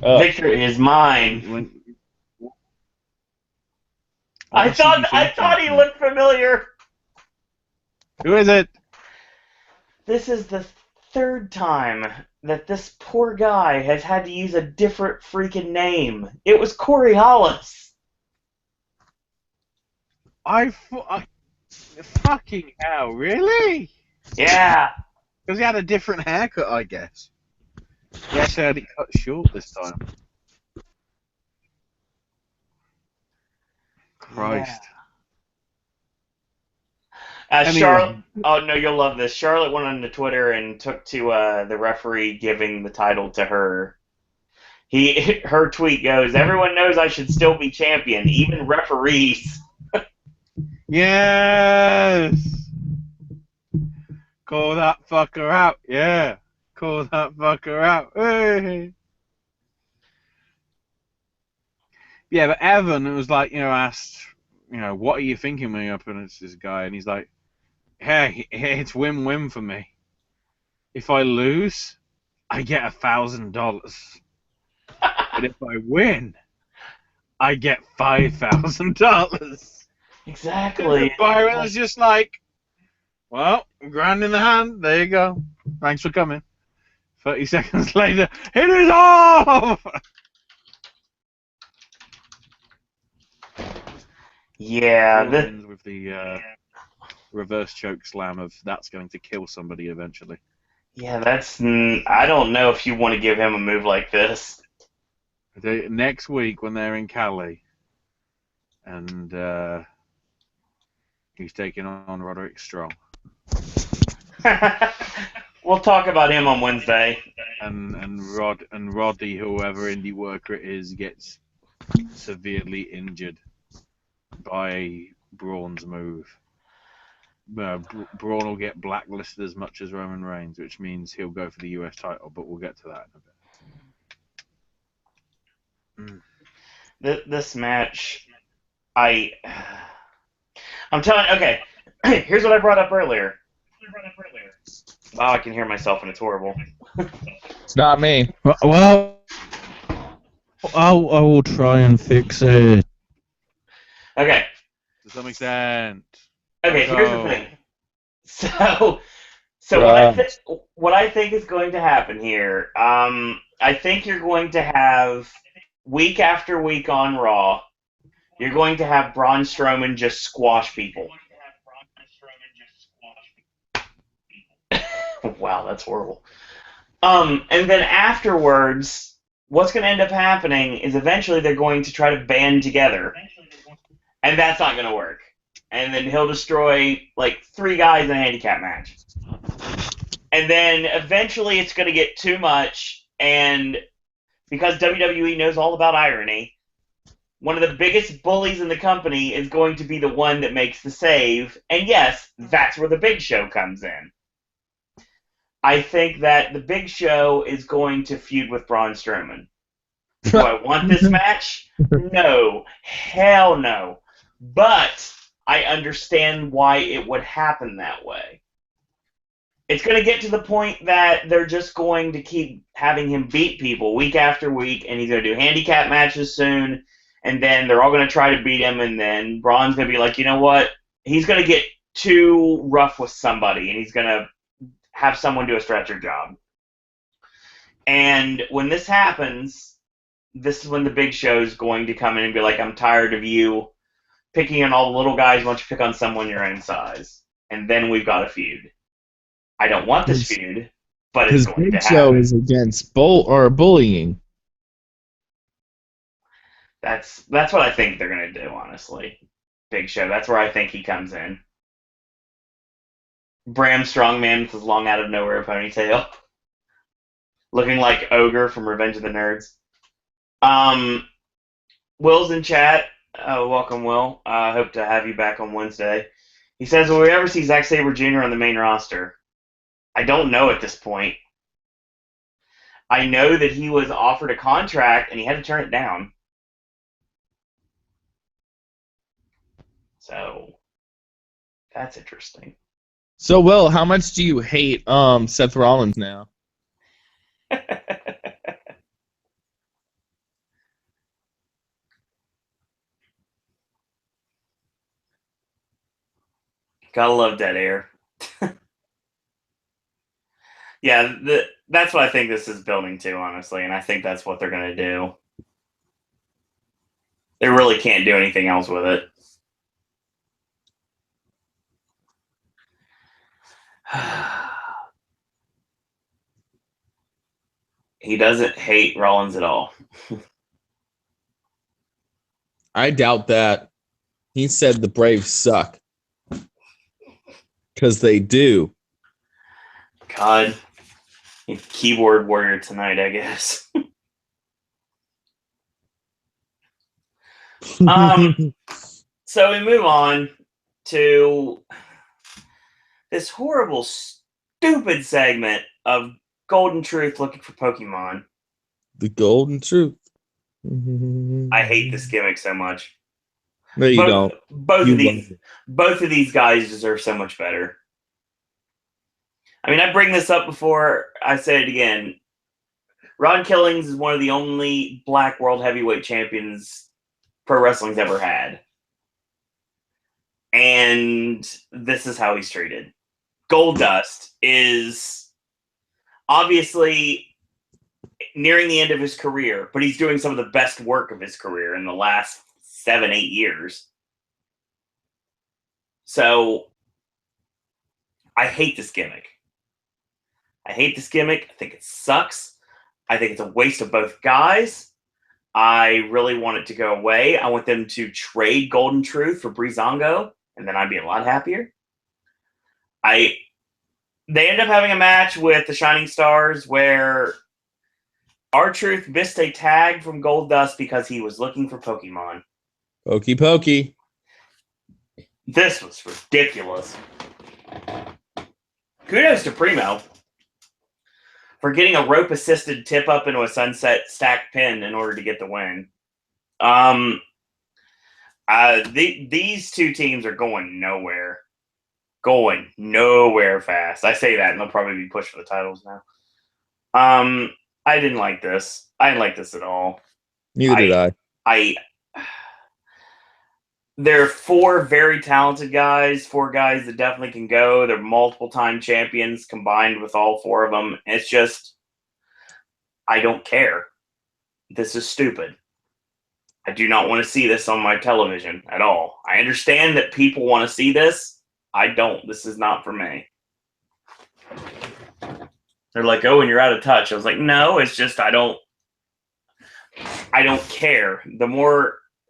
Victor is mine. I thought he looked familiar. Who is it? This is the third time that this poor guy has had to use a different freaking name. It was Corey Hollis. Fucking hell, really? Yeah. Because he had a different haircut, I guess. He actually had it cut short this time. Christ. Yeah. Anyway. Charlotte. Oh no, you'll love this. Charlotte went onto Twitter and took to the referee giving the title to her. Her tweet goes, "Everyone knows I should still be champion, even referees." Yes! Call that fucker out. Yeah. Call that fucker out. Hey. Yeah, but Evan was like, asked, what are you thinking when you're up against this guy? And he's like, hey, it's win-win for me. If I lose, I get $1,000. But if I win, I get $5,000. Exactly. Byron was just like, well, grand in the hand. There you go. Thanks for coming. 30 seconds later, it is off! Yeah. Ends with the reverse choke slam of that's going to kill somebody eventually. Yeah, I don't know if you want to give him a move like this. Next week when they're in Cali, and he's taking on Roderick Strong. We'll talk about him on Wednesday. And Roddy, whoever indie worker it is, gets severely injured by Braun's move. Braun will get blacklisted as much as Roman Reigns, which means he'll go for the US title, but we'll get to that in a bit. This match, I'm telling. Okay, here's what I brought up earlier. Wow, I can hear myself and it's horrible. It's not me. Well, I will try and fix it. Okay. To some extent. Okay, here's the Go. thing. So, so Right. what I think is going to happen here, I think you're going to have week after week on Raw, you're going to have Braun Strowman just squash people. Wow, that's horrible. And then afterwards, what's going to end up happening is eventually they're going to try to band together, and that's not going to work. And then he'll destroy like 3 guys in a handicap match. And then eventually it's going to get too much, and because WWE knows all about irony, one of the biggest bullies in the company is going to be the one that makes the save, and yes, that's where the Big Show comes in. I think that the Big Show is going to feud with Braun Strowman. Do I want this match? No. Hell no. But I understand why it would happen that way. It's going to get to the point that they're just going to keep having him beat people week after week, and he's going to do handicap matches soon, and then they're all going to try to beat him, and then Braun's going to be like, you know what? He's going to get too rough with somebody, and he's going to have someone do a stretcher job. And when this happens, this is when the Big Show is going to come in and be like, I'm tired of you picking on all the little guys. Why don't you pick on someone your own size? And then we've got a feud. I don't want this feud, but it's Because going to Big Show happen. is against bullying. That's what I think they're going to do, honestly. Big Show. That's where I think he comes in. Bram Strongman with his long out of nowhere ponytail. Looking like Ogre from Revenge of the Nerds. Will's in chat. Welcome, Will. Hope to have you back on Wednesday. He says, will we ever see Zack Sabre Jr. on the main roster? I don't know at this point. I know that he was offered a contract and he had to turn it down. So, that's interesting. So, Will, how much do you hate Seth Rollins now? Gotta love dead air. Yeah, that's what I think this is building to, honestly, and I think that's what they're going to do. They really can't do anything else with it. He doesn't hate Rollins at all. I doubt that. He said the Braves suck. Because they do. God. Keyboard warrior tonight, I guess. So we move on to this horrible, stupid segment of Golden Truth looking for Pokemon. The golden truth. I hate this gimmick so much. No, you don't. Both You of these guys deserve so much better. I mean, I bring this up before. I say it again. Ron Killings is one of the only black world heavyweight champions pro wrestling's ever had. And this is how he's treated. Goldust is obviously nearing the end of his career, but he's doing some of the best work of his career in the last 7-8 years. So I hate this gimmick. I think it sucks. I think it's a waste of both guys. I really want it to go away. I want them to trade Golden Truth for Breezango, and then I'd be a lot happier. They end up having a match with the Shining Stars where R-Truth missed a tag from Goldust because he was looking for Pokemon. Pokey. This was ridiculous. Kudos to Primo for getting a rope-assisted tip-up into a sunset stack pin in order to get the win. These two teams are going nowhere. Going nowhere fast. I say that, and they'll probably be pushed for the titles now. I didn't like this. I didn't like this at all. Neither did I. I There are 4 very talented guys, 4 guys that definitely can go. They're multiple-time champions combined with all 4 of them. It's just, I don't care. This is stupid. I do not want to see this on my television at all. I understand that people want to see this. I don't. This is not for me. They're like, oh, and you're out of touch. I was like, no, it's just I don't care.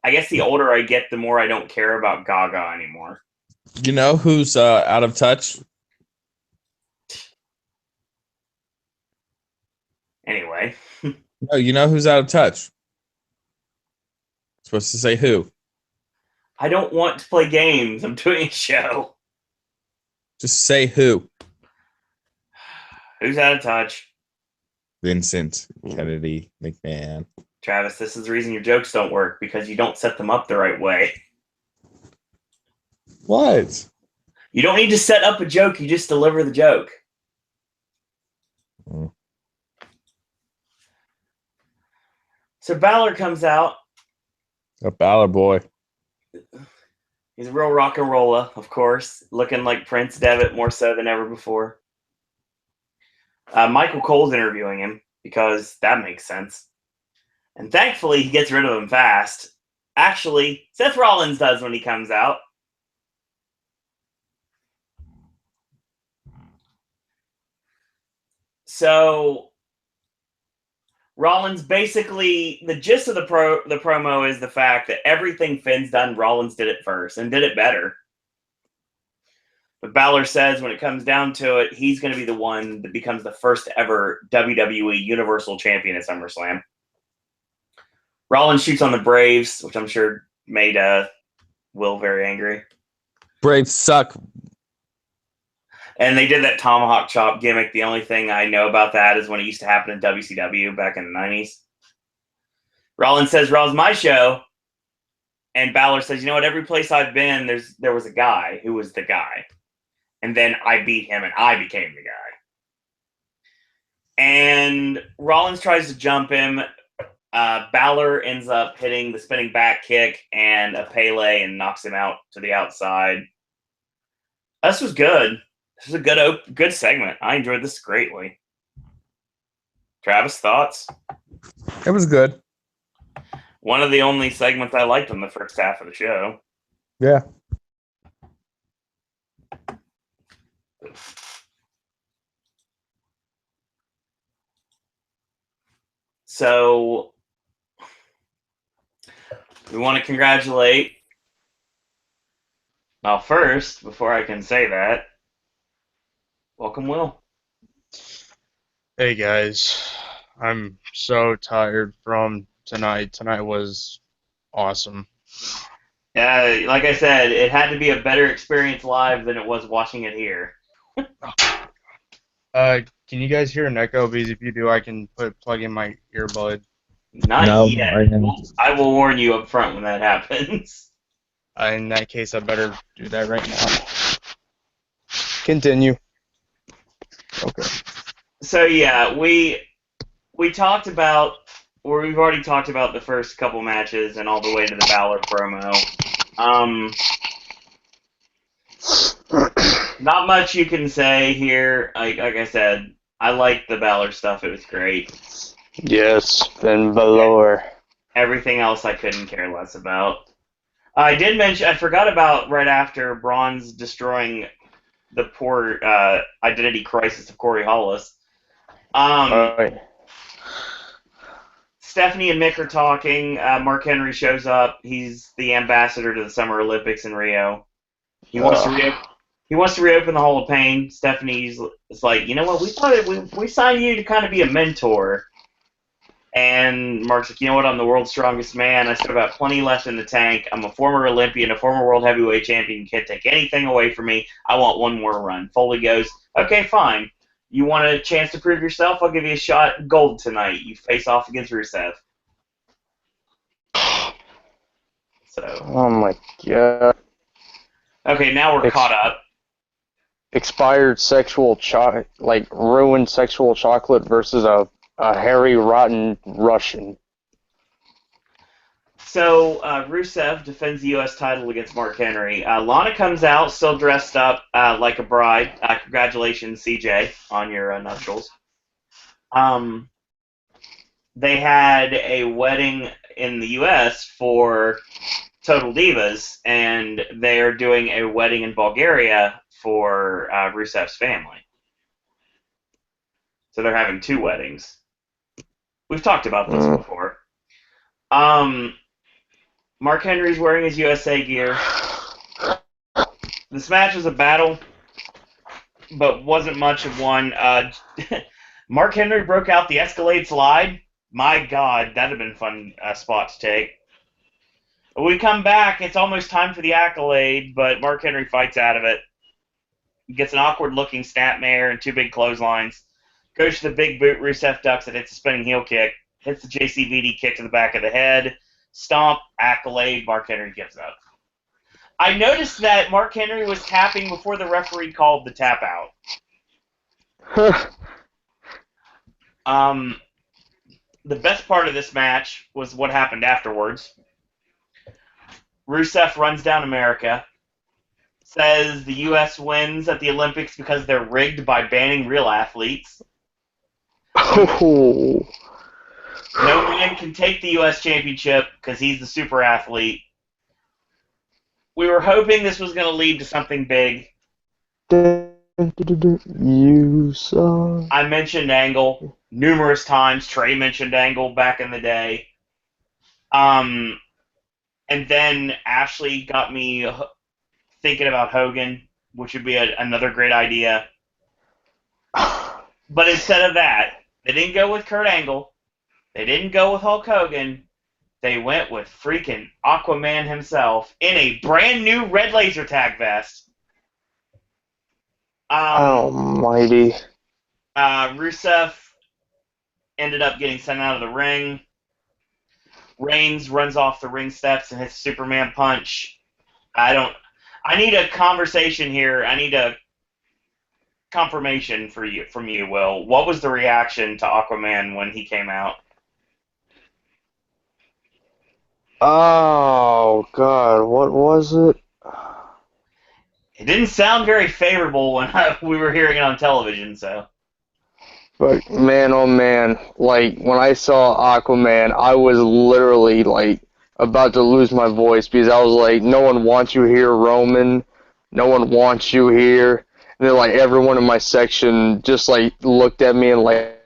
I guess the older I get, the more I don't care about Gaga anymore. You know who's out of touch? Anyway. No, you know who's out of touch? Supposed to say who? I don't want to play games. I'm doing a show. Just say who. Who's out of touch? Vincent Kennedy McMahon. Travis, this is the reason your jokes don't work, because you don't set them up the right way. What? You don't need to set up a joke, you just deliver the joke. So Balor comes out. A Balor boy. He's a real rock and roller, of course, looking like Prince Devitt more so than ever before. Michael Cole's interviewing him because that makes sense. And thankfully, he gets rid of him fast. Actually, Seth Rollins does when he comes out. So Rollins basically, the gist of the promo is the fact that everything Finn's done, Rollins did it first and did it better. But Balor says when it comes down to it, he's going to be the one that becomes the first ever WWE Universal Champion at SummerSlam. Rollins shoots on the Braves, which I'm sure made Will very angry. Braves suck. And they did that tomahawk chop gimmick. The only thing I know about that is when it used to happen in WCW back in the 90s. Rollins says, Raw's my show. And Balor says, you know what? Every place I've been, there was a guy who was the guy. And then I beat him and I became the guy. And Rollins tries to jump him. Balor ends up hitting the spinning back kick and a Pele and knocks him out to the outside. This was good. This was a good segment. I enjoyed this greatly. Travis, thoughts? It was good. One of the only segments I liked in the first half of the show. Yeah. So we want to congratulate. Well, first, before I can say that, welcome, Will. Hey guys, I'm so tired from tonight. Tonight was awesome. Yeah, like I said, it had to be a better experience live than it was watching it here. Can you guys hear an echo? Because if you do, I can plug in my earbud. Not yet. I will warn you up front when that happens. In that case, I better do that right now. Continue. Okay. So yeah, we've already talked about the first couple matches and all the way to the Balor promo. Not much you can say here. Like I said, I liked the Balor stuff. It was great. Yes, Finn Balor. Everything else I couldn't care less about. I forgot about right after Braun's destroying the poor identity crisis of Corey Hollis. Stephanie and Mick are talking. Mark Henry shows up. He's the ambassador to the Summer Olympics in Rio. He wants to reopen the Hall of Pain. Stephanie's like, you know what? We thought we signed you to kind of be a mentor. And Mark's like, you know what? I'm the world's strongest man. I still got plenty left in the tank. I'm a former Olympian, a former world heavyweight champion. You can't take anything away from me. I want one more run. Foley goes, okay, fine. You want a chance to prove yourself? I'll give you a shot at gold tonight. You face off against Rusev. So. Oh my god. Okay, now we're caught up. Expired sexual ruined sexual chocolate versus a hairy, rotten Russian. So Rusev defends the U.S. title against Mark Henry. Lana comes out, still dressed up like a bride. Congratulations, CJ, on your nuptials. They had a wedding in the U.S. for Total Divas, and they're doing a wedding in Bulgaria for Rusev's family. So they're having two weddings. We've talked about this before. Mark Henry's wearing his USA gear. This match was a battle, but wasn't much of one. Mark Henry broke out the Escalade slide. My God, that'd have been a fun spot to take. When we come back, it's almost time for the Accolade, but Mark Henry fights out of it. Gets an awkward-looking snapmare and two big clotheslines. Goes to the big boot. Rusev ducks it. Hits a spinning heel kick. Hits the JCVD kick to the back of the head. Stomp, Accolade. Mark Henry gives up. I noticed that Mark Henry was tapping before the referee called the tap out. The best part of this match was what happened afterwards. Rusev runs down America, says the U.S. wins at the Olympics because they're rigged by banning real athletes. Oh. No man can take the U.S. championship because he's the super athlete. We were hoping this was going to lead to something big. You saw. I mentioned Angle numerous times. Trey mentioned Angle back in the day. And then Ashley got me thinking about Hogan, which would be another great idea. But instead of that, they didn't go with Kurt Angle. They didn't go with Hulk Hogan. They went with freaking Aquaman himself in a brand new red laser tag vest. Almighty. Rusev ended up getting sent out of the ring. Reigns runs off the ring steps and hits a Superman punch. I need a conversation here. I need a confirmation from you, Will. What was the reaction to Aquaman when he came out? Oh, God, what was it? It didn't sound very favorable when we were hearing it on television, so. But, man, oh, man, like, when I saw Aquaman, I was literally, like, about to lose my voice because I was like, no one wants you here, Roman. No one wants you here. And then, like, everyone in my section just, like, looked at me and, like,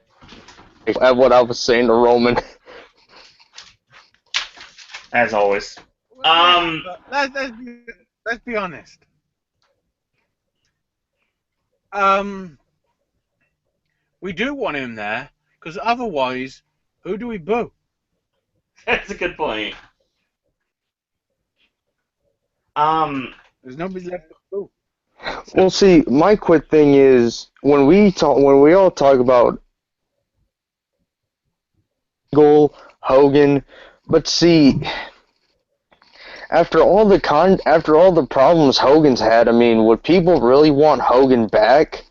at what I was saying to Roman. As always. Let's be honest. We do want him there, because otherwise, who do we boo? That's a good point. There's nobody left to boo. Well, see, my quick thing is when we all talk about Angle, Hogan, but see, after all the problems Hogan's had, I mean, would people really want Hogan back?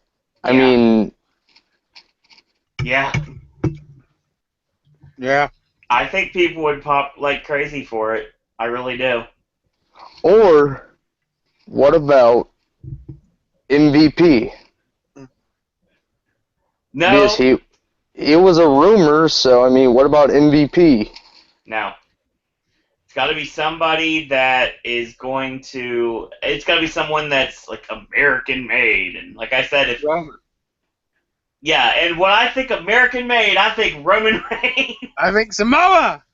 I mean, yeah. Yeah. I think people would pop like crazy for it. I really do. Or what about MVP? No. Because it was a rumor, so I mean, what about MVP? No. It's got to be somebody that is going to. It's got to be someone that's like American made, and like I said, if Roman. Yeah, and when I think American made, I think Roman Reigns. I think Samoa.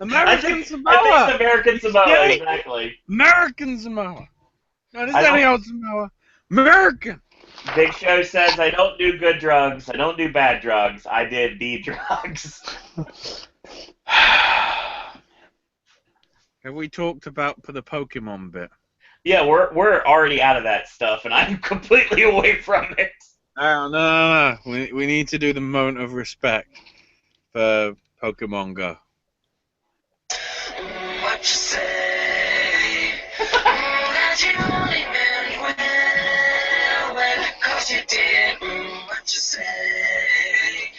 I think American Samoa, exactly. American Samoa. Not just any old Samoa. American. Big Show says, I don't do good drugs. I don't do bad drugs. I did the drugs. Have we talked about for the Pokemon bit? Yeah, we're already out of that stuff, and I'm completely away from it. No. We need to do the moment of respect for Pokemon Go. What you say? That you only meant well, 'cause you did. What you say?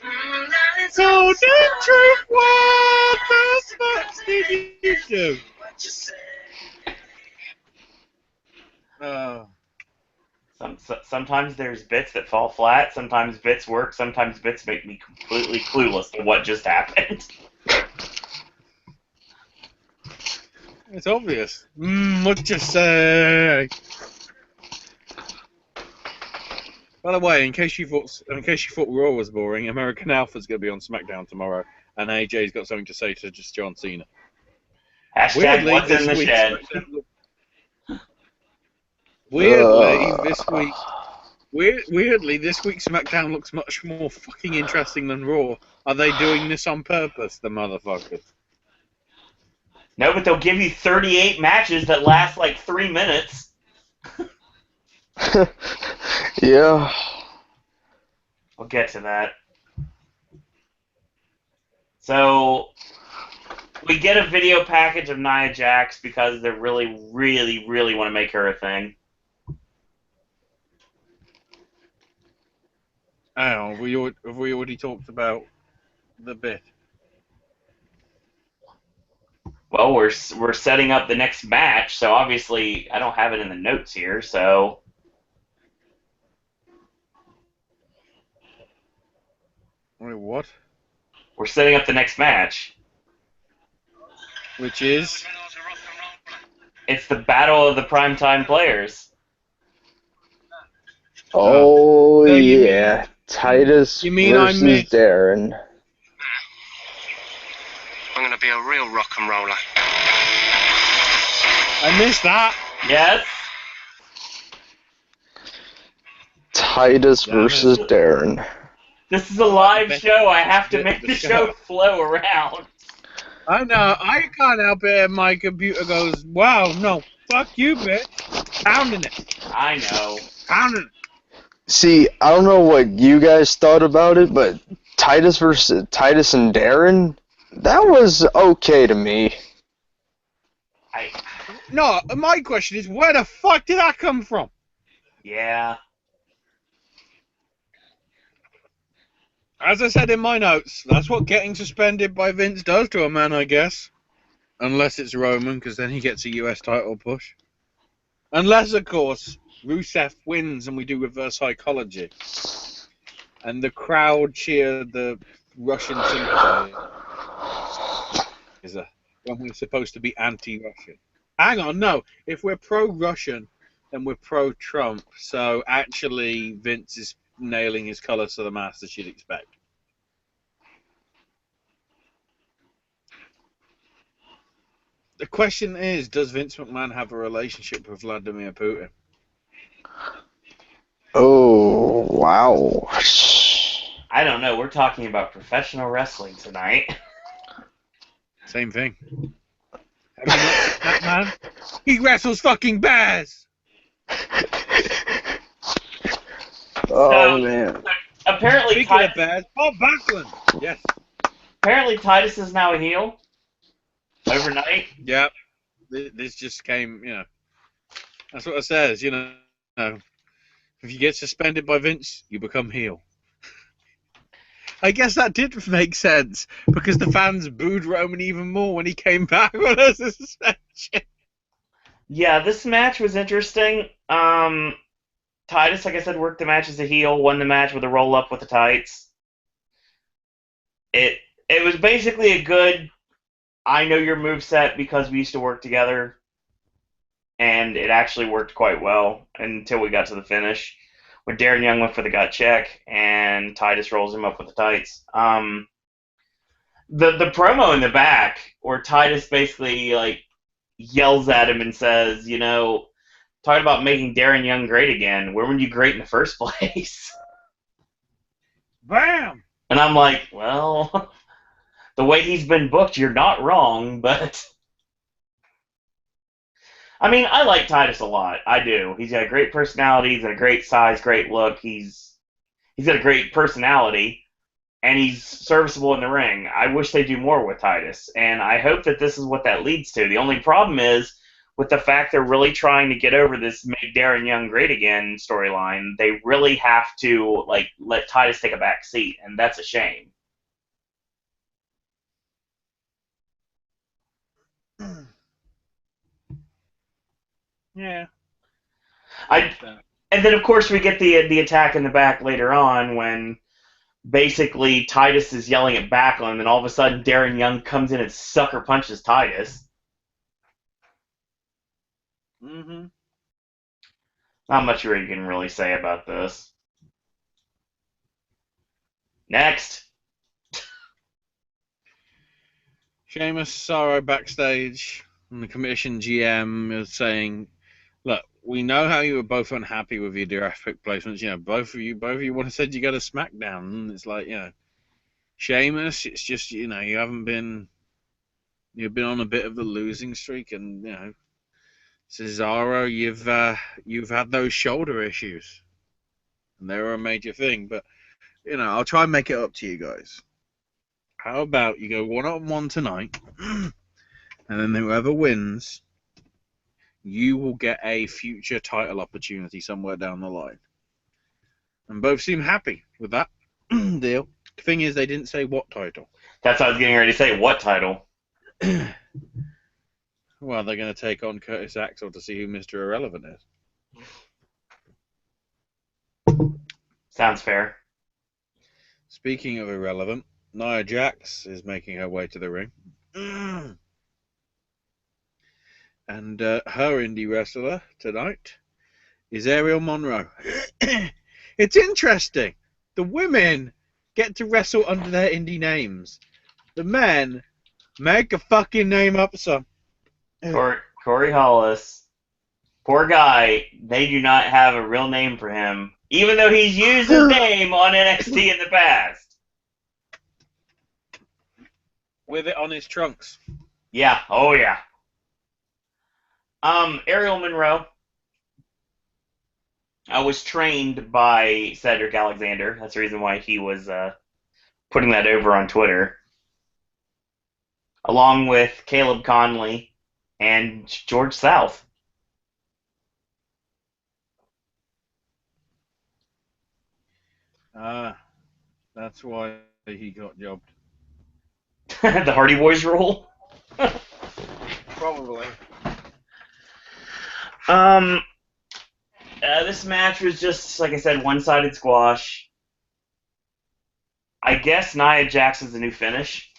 That it's So the truth was did you do? Sometimes there's bits that fall flat. Sometimes bits work. Sometimes bits make me completely clueless to what just happened. It's obvious. What you say? By the way, in case you thought Raw was boring, American Alpha's going to be on SmackDown tomorrow, and AJ's got something to say to just John Cena. Hashtag what's in the shed. Weirdly, this week SmackDown looks much more fucking interesting than Raw. Are they doing this on purpose, the motherfuckers? No, but they'll give you 38 matches that last like 3 minutes. Yeah. We'll get to that. So, we get a video package of Nia Jax because they really, really, really want to make her a thing. Oh, have we already talked about the bit? Well, we're setting up the next match, so obviously I don't have it in the notes here, so... Wait, what? We're setting up the next match. Which is? It's the Battle of the Primetime Players. Oh, So you yeah. Titus you mean I versus missed- Darren. I'm gonna be a real rock and roller. I missed that. Yes? Titus Damn it. versus Darren. This is a live Best show. I have to bit make of the the show show. flow around. I know. I can't help it if my computer goes, wow, no, fuck you, bitch. Pounding it. I know. Pounding it. See, I don't know what you guys thought about it, but Titus and Darren, that was okay to me. No, my question is, where the fuck did that come from? Yeah. As I said in my notes, that's what getting suspended by Vince does to a man, I guess. Unless it's Roman, because then he gets a US title push. Unless, of course, Rusev wins and we do reverse psychology. And the crowd cheer the Russian sympathizer when we're supposed to be anti-Russian. Hang on, no. If we're pro-Russian, then we're pro-Trump. So actually, Vince is nailing his colours to the mast as you'd expect. The question is, does Vince McMahon have a relationship with Vladimir Putin? Oh, wow. I don't know. We're talking about professional wrestling tonight. Same thing. Have you not seen that man? He wrestles fucking bears! Oh, man. Apparently, Speaking of bears, Bob Backlund! Yes. apparently Titus is now a heel. Overnight. Yeah. This just came, That's what it says, If you get suspended by Vince, you become heel. I guess that did make sense, because the fans booed Roman even more when he came back on a suspension. Yeah, this match was interesting. Titus, like I said, worked the match as a heel, won the match with a roll-up with the tights. It was basically a good, I know your moveset because we used to work together, and it actually worked quite well until we got to the finish. When Darren Young went for the gut check, and Titus rolls him up with the tights. The promo in the back, where Titus basically yells at him and says, talking about making Darren Young great again. Where were you great in the first place? Bam! And I'm like, well, the way he's been booked, you're not wrong, but... I mean, I like Titus a lot. I do. He's got a great personality. He's got a great size, great look. He's got a great personality, and he's serviceable in the ring. I wish they do more with Titus, and I hope that this is what that leads to. The only problem is with the fact they're really trying to get over this "Make Darren Young Great Again" storyline. They really have to let Titus take a back seat, and that's a shame. Yeah. And then of course we get the attack in the back later on when basically Titus is yelling at Backlund, and all of a sudden Darren Young comes in and sucker punches Titus. Mm-hmm. Not much you can really say about this. Next. Sheamus, Cesaro backstage, and the commission GM is saying, "Look, we know how you were both unhappy with your draft pick placements. You know, both of you would have said you got a SmackDown, and it's like, you know, Sheamus, it's just, you know, you've been on a bit of a losing streak, and you know, Cesaro, you've had those shoulder issues, and they were a major thing. But you know, I'll try and make it up to you guys. How about you go 1-on-1 tonight, and then whoever wins, you will get a future title opportunity somewhere down the line." And both seem happy with that deal. The thing is, they didn't say what title. That's what I was getting ready to say. What title? Well, they're going to take on Curtis Axel to see who Mr. Irrelevant is. Sounds fair. Speaking of irrelevant, Nia Jax is making her way to the ring. And her indie wrestler tonight is Ariel Monroe. It's interesting. The women get to wrestle under their indie names. The men make a fucking name up, son. Corey Hollis. Poor guy. They do not have a real name for him, even though he's used his name on NXT in the past. With it on his trunks. Yeah. Oh, yeah. Ariel Monroe. I was trained by Cedric Alexander. That's the reason why he was putting that over on Twitter. Along with Caleb Conley and George South. That's why he got jobbed. The Hardy Boys rule? Probably. This match was just, like I said, one-sided squash. I guess Nia Jax is the new finish,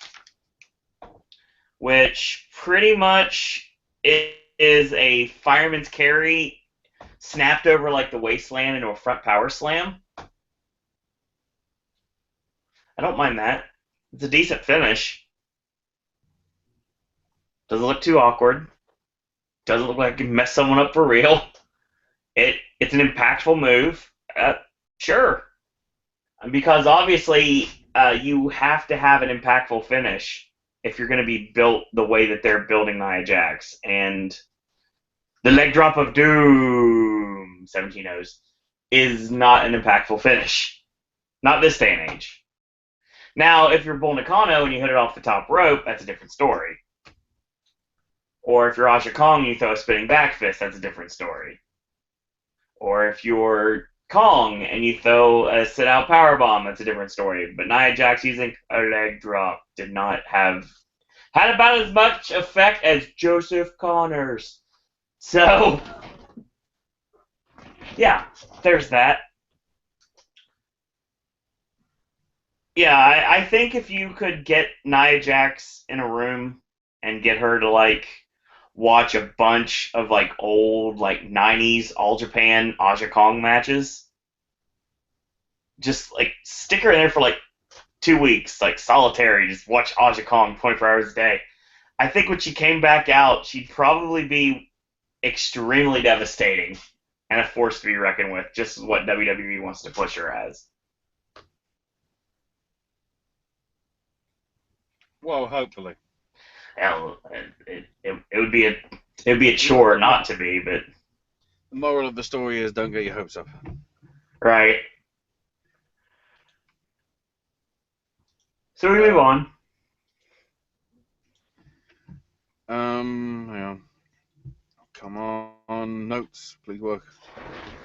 which pretty much is a fireman's carry snapped over like the wasteland into a front power slam. I don't mind that. It's a decent finish. Doesn't look too awkward. Doesn't look like it can mess someone up for real. It's an impactful move. Sure. Because obviously you have to have an impactful finish if you're going to be built the way that they're building Nia Jax. And the leg drop of doom, 17 O's, is not an impactful finish. Not this day and age. Now, if you're Bull Nakano and you hit it off the top rope, that's a different story. Or if you're Aja Kong and you throw a spinning back fist, that's a different story. Or if you're Kong and you throw a sit-out powerbomb, that's a different story. But Nia Jax using a leg drop had about as much effect as Joseph Connors. So, yeah, there's that. Yeah, I think if you could get Nia Jax in a room and get her to, like, watch a bunch of, like, old, like, 90s All Japan Aja Kong matches, just, like, stick her in there for, like, 2 weeks, like, solitary, just watch Aja Kong 24 hours a day. I think when she came back out, she'd probably be extremely devastating and a force to be reckoned with, just what WWE wants to push her as. Well, hopefully. Hell, it would be a chore not to be, but The moral of the story is don't get your hopes up. right. So we move on. Hang on. Come on, notes, please work.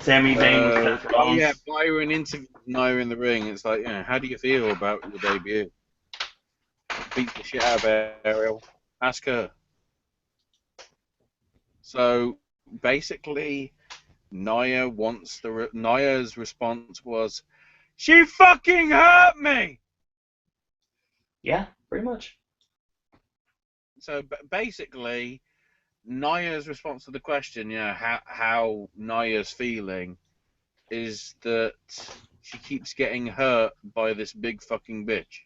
Sami Zayn with Seth Rollins. Yeah, Byron interviewed Nia in the ring. It's like, how do you feel about your debut? Beat the shit out of Ariel. Ask her. So, basically, Naya's response was, "She fucking hurt me." Yeah, pretty much. So basically, Naya's response to the question, how Naya's feeling, is that she keeps getting hurt by this big fucking bitch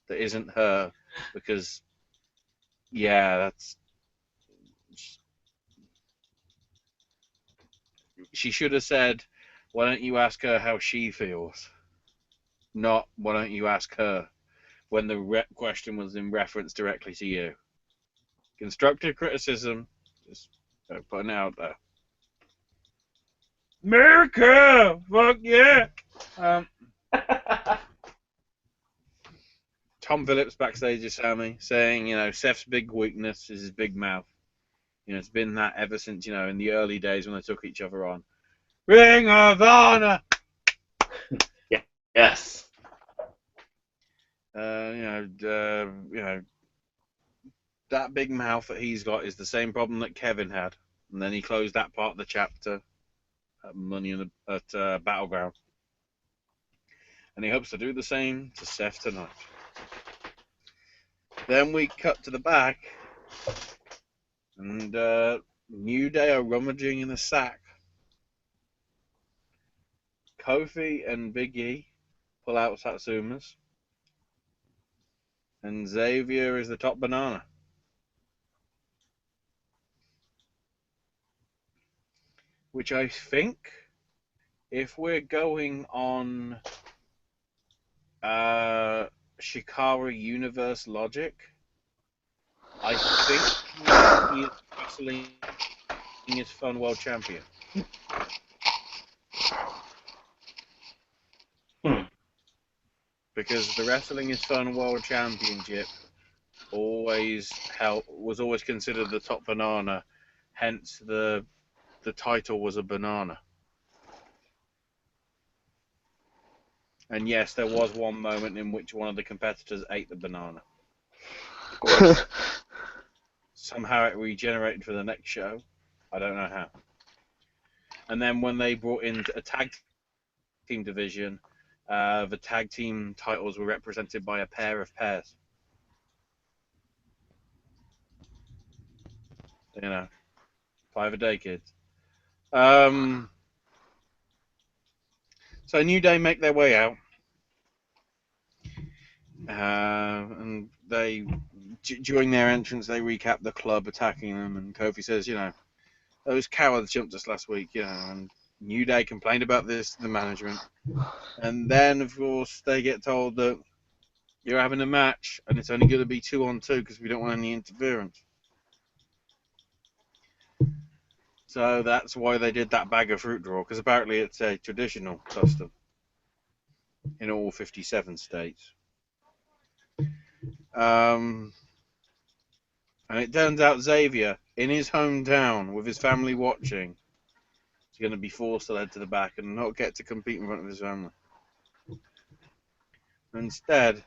that isn't her, because that's. She should have said, "Why don't you ask her how she feels?" Not, "Why don't you ask her?" when the question was in reference directly to you. Constructive criticism, just putting it out there. America! Fuck yeah! Tom Phillips backstage at Sammy saying, Seth's big weakness is his big mouth. It's been that ever since, in the early days when they took each other on. Ring of Honor! Yes. That big mouth that he's got is the same problem that Kevin had. And then he closed that part of the chapter at Battleground. And he hopes to do the same to Seth tonight. Then we cut to the back, and New Day are rummaging in a sack. Kofi and Big E pull out Satsumas, and Xavier is the top banana. Which I think, if we're going on Shikara Universe logic, I think he is wrestling his Fun World Champion. Because the Wrestling is Fun World Championship was always considered the top banana, hence the title was a banana. And yes, there was one moment in which one of the competitors ate the banana. Of course. Somehow it regenerated for the next show. I don't know how. And then when they brought in a tag team division, the tag team titles were represented by a pair of pears. 5 a day, kids. So New Day make their way out. And during their entrance, they recap the club attacking them. And Kofi says, those cowards jumped us last week, and New Day complained about this to the management. And then, of course, they get told that you're having a match, and it's only going to be 2-on-2 because we don't want any interference. So that's why they did that bag of fruit draw, because apparently it's a traditional custom in all 57 states. And it turns out Xavier, in his hometown, with his family watching, is going to be forced to head to the back and not get to compete in front of his family. Instead,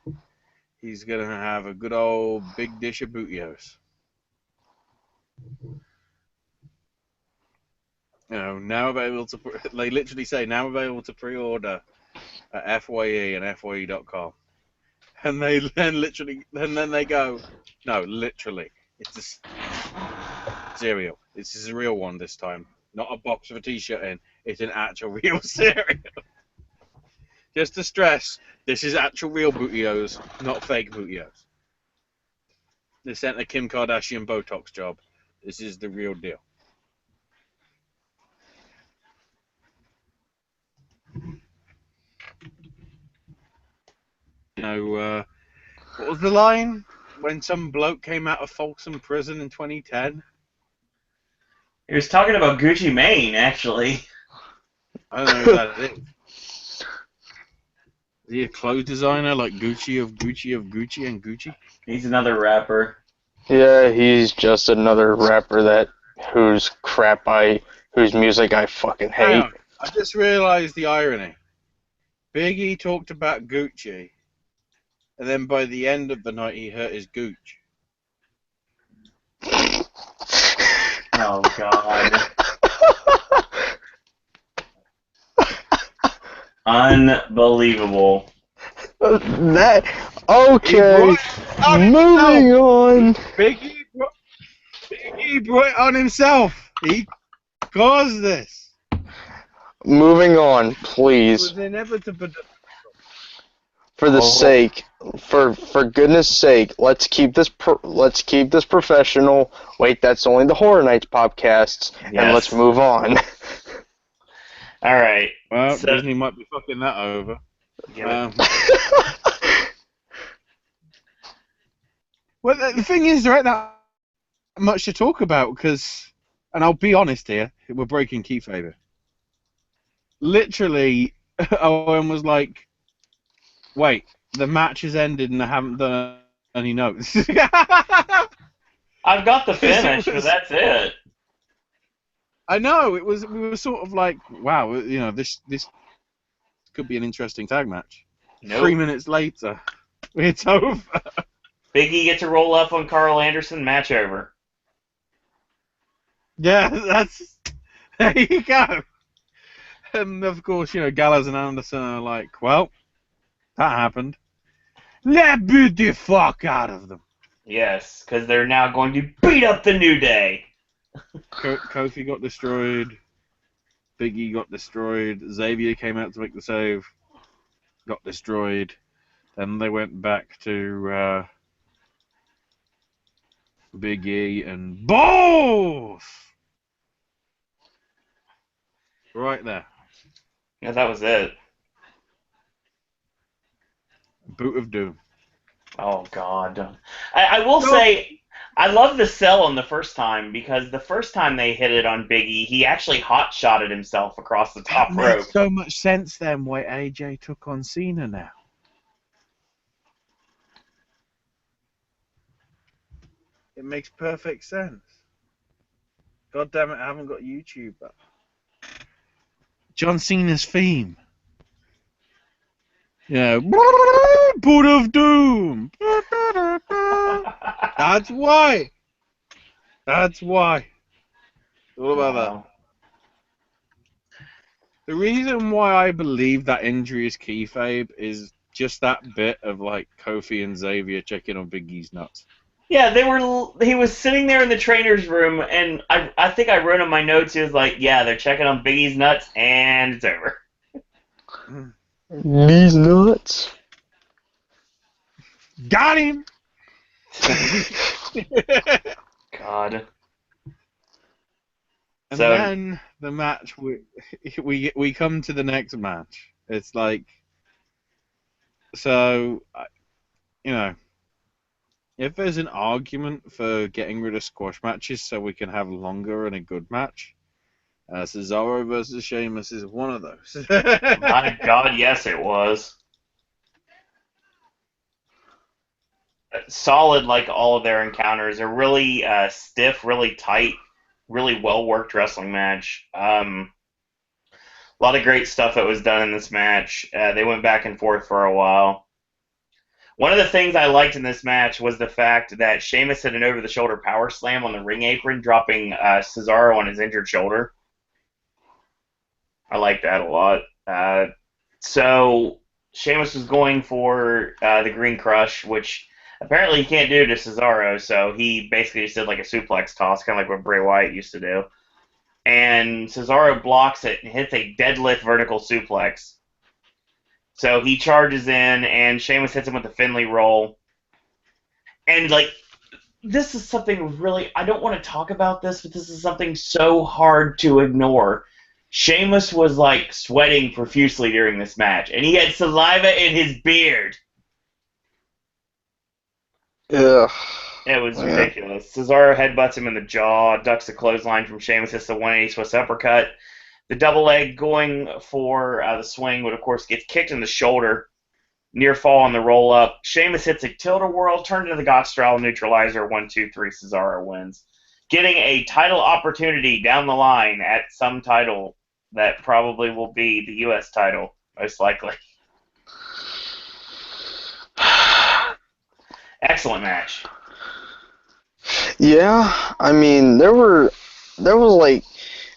he's going to have a good old big dish of bootios. Now available to, they literally say, now available to pre-order at FYE and FYE.com. And they then they go, no, literally, it's a cereal. This is a real one this time. Not a box with a t-shirt in. It's an actual real cereal. Just to stress, this is actual real bootios, not fake bootios. They sent a Kim Kardashian Botox job. This is the real deal. What was the line when some bloke came out of Folsom Prison in 2010? He was talking about Gucci Mane, actually. I don't know who that is. Is he a clothes designer like Gucci of Gucci and Gucci? He's another rapper. Yeah, he's just another rapper whose music I fucking hate. Hang on. I just realised the irony. Biggie talked about Gucci, and then by the end of the night he hurt his gooch. Oh, God. Unbelievable. That He okay. brought it on Moving himself. on. Biggie brought it on himself. He caused this. Moving on, It please. was inevitable. For the Oh. sake, for goodness sake, let's keep this professional. Wait, that's only the Horror Nights podcasts, and Yes. let's move on. All right. Well, So- Disney might be fucking that over. Give it. Well, the thing is, there ain't that much to talk about because, and I'll be honest here, we're breaking kayfabe here. Literally, Owen was like, "Wait, the match has ended and I haven't done any notes." I've got the Yes, it finish, but was. that's it. I know it was. We were sort of like, "Wow, this could be an interesting tag match." Nope. 3 minutes later, it's over. Big E gets a roll up on Carl Anderson. Match over. Yeah, there you go. And of course, Gallows and Anderson are like, well, that happened. Let's beat the fuck out of them. Yes, because they're now going to beat up the New Day. Kofi got destroyed. Big E got destroyed. Xavier came out to make the save. Got destroyed. Then they went back to Big E and both! Right there. Yeah, that was it. Boot of Doom. Oh, God. I will say, I love the sell on the first time, because the first time they hit it on Big E, he actually hot-shotted himself across the top That rope. makes so much sense then why AJ took on Cena now. It makes perfect sense. God damn it, I haven't got YouTube up. John Cena's theme. Yeah. Boot of Doom. That's why. That's why. All about that. Wow. The reason why I believe that injury is kayfabe is just that bit of like Kofi and Xavier checking on Big E's nuts. Yeah, he was sitting there in the trainer's room, and I think I wrote in my notes, he was like, yeah, they're checking on Big E's nuts, and it's over. These nuts. Got him. God. And So- then the match, we come to the next match. It's like, so, if there's an argument for getting rid of squash matches so we can have longer and a good match, Cesaro versus Sheamus is one of those. My God, yes, it was. Solid, like all of their encounters. A really stiff, really tight, really well-worked wrestling match. A lot of great stuff that was done in this match. They went back and forth for a while. One of the things I liked in this match was the fact that Sheamus hit an over-the-shoulder power slam on the ring apron, dropping Cesaro on his injured shoulder. I like that a lot. So Sheamus was going for the Green Crush, which apparently he can't do to Cesaro, so he basically just did like a suplex toss, kind of like what Bray Wyatt used to do. And Cesaro blocks it and hits a deadlift vertical suplex. So he charges in, and Sheamus hits him with a Finley roll. And, like, this is something really, I don't want to talk about this, but this is something so hard to ignore. Sheamus was, like, sweating profusely during this match, and he had saliva in his beard. Ugh. It was Yeah. ridiculous. Cesaro headbutts him in the jaw, ducks a clothesline from Sheamus, hits the 180 Swiss uppercut. The double leg going for the swing, but of course gets kicked in the shoulder. Near fall on the roll up. Sheamus hits a tilt-a-whirl, turned into the Gotch-style neutralizer. 1, 2, 3. Cesaro wins. Getting a title opportunity down the line at some title that probably will be the U.S. title, most likely. Excellent match. Yeah, I mean, there was like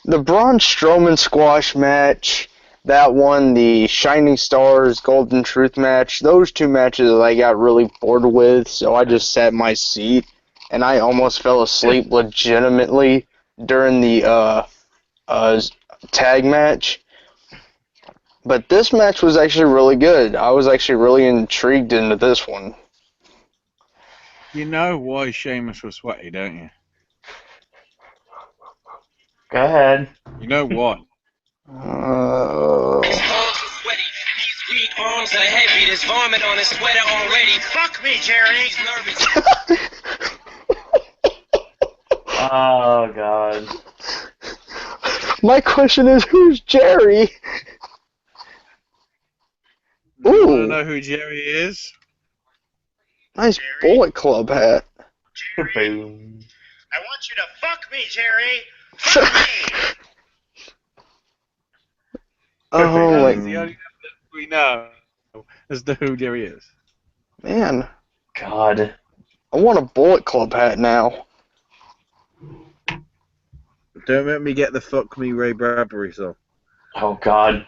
the Braun Strowman squash match. That one, the Shining Stars Golden Truth match, those two matches I got really bored with, so I just sat in my seat, and I almost fell asleep legitimately during the tag match. But this match was actually really good. I was actually really intrigued into this one. You know why Sheamus was sweaty, don't you? Go ahead. You know what? Uh, His palms are sweaty. These weak arms are heavy. There's vomit on his sweater already. Fuck me, Jerry. He's nervous. Oh God. my question is, who's Jerry? You want to Ooh, know who Jerry is? nice Bullet Club hat. Boom. I want you to fuck me, Jerry. Fuck me. Oh, That's like, the only that we know as to who Jerry is. man, God. I want a Bullet Club hat now. Don't make me get the fuck me Ray Bradbury song. Oh God.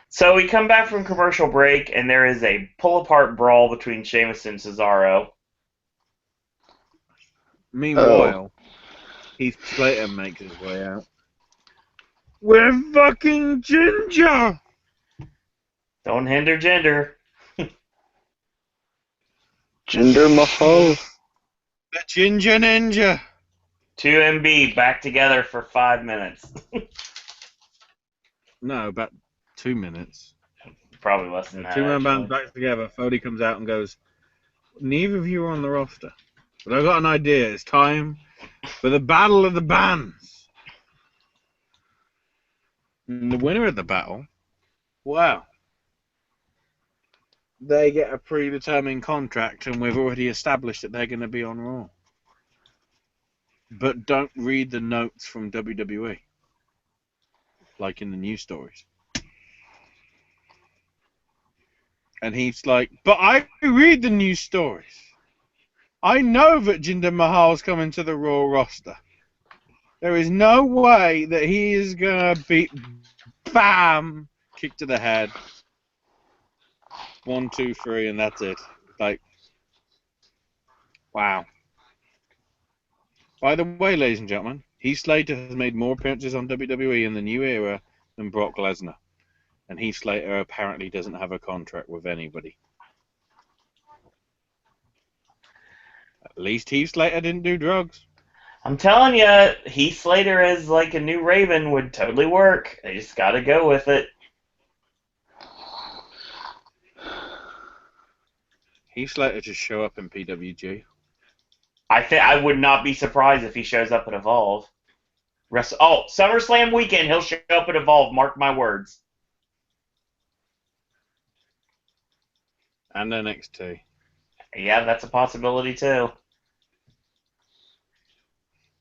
So we come back from commercial break, and there is a pull-apart brawl between Sheamus and Cesaro. Meanwhile, Heath Slater makes his way out. We're fucking ginger! Don't hinder gender. Jinder Mahal. The Ginger Ninja! 2MB back together for 5 minutes. No, about 2 minutes. Probably less than that. Two-man band actually. back together. Foley comes out and goes, neither of you are on the roster. But I've got an idea. It's time for the Battle of the Bands. And the winner of the battle, wow. They get a predetermined contract, and we've already established that they're going to be on Raw. But don't read the notes from WWE, like in the news stories. And he's like, but I read the news stories. I know that Jinder Mahal's coming to the Raw roster. There is no way that he is going to beat... Bam! Kick to the head. 1, 2, 3, and that's it. Like, wow. By the way, ladies and gentlemen, Heath Slater has made more appearances on WWE in the new era than Brock Lesnar. And Heath Slater apparently doesn't have a contract with anybody. At least Heath Slater didn't do drugs. I'm telling you, Heath Slater as like a new Raven would totally work. They just got to go with it. Heath Slater just show up in PWG. I would not be surprised if he shows up at Evolve. SummerSlam weekend, he'll show up at Evolve. Mark my words. And NXT. Yeah, that's a possibility too.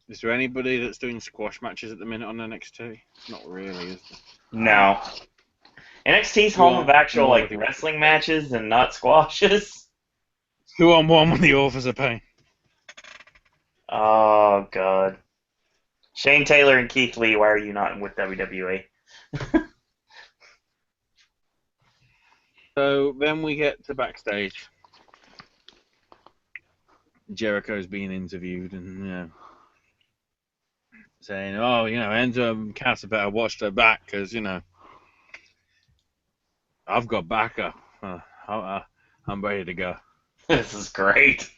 Is there anybody that's doing squash matches at the minute on NXT? Not really, is there? No. NXT's home of actual More like with the- wrestling matches and not squashes. 2-on-1 with the Authors of Pain. Oh God. Shane Taylor and Keith Lee, why are you not with WWE? So then we get to backstage. Jericho's being interviewed and, saying, oh, Enzo and Cass better watch their back because, I've got backup. I'm ready to go. This is great.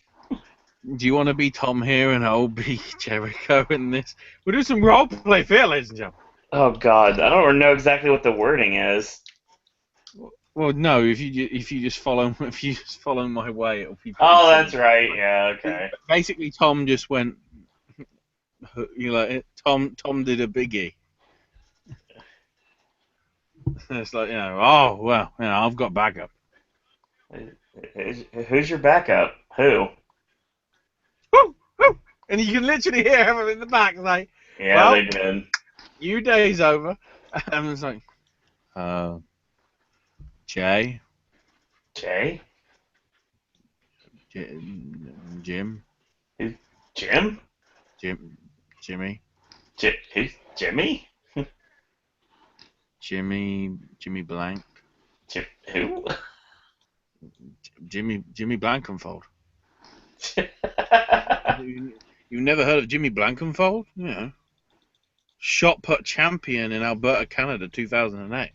Do you want to be Tom here and I'll be Jericho in this? We'll do some role play here, ladies and gentlemen. Oh God, I don't know exactly what the wording is. Well, no, if you just follow my way, it'll be. Oh, that's right. Yeah, okay. Basically, Tom just went. Tom did a biggie. It's like, oh well, I've got backup. Who's your backup? Who? Woo, woo. And you can literally hear him in the back like, Yeah, well, they did. your day's over. And it's like, Jay? Jay? Jim? Jim? Jimmy? Who's Jimmy? Jimmy Blank. Who? Jimmy Blankenfold. You've never heard of Jimmy Blankenfold? Yeah. Shot put champion in Alberta, Canada, 2008.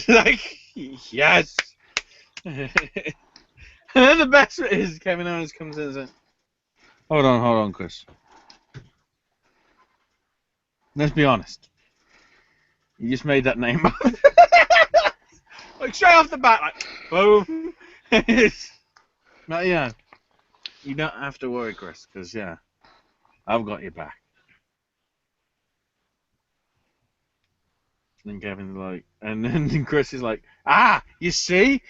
Like, yes. And then the best bit is Kevin Owens comes in and says, hold on, Chris. Let's be honest. You just made that name up. Like, straight off the bat, like, boom. But, yeah. You don't have to worry, Chris, because, yeah, I've got your back. And Kevin's like, and then Chris is like, you see,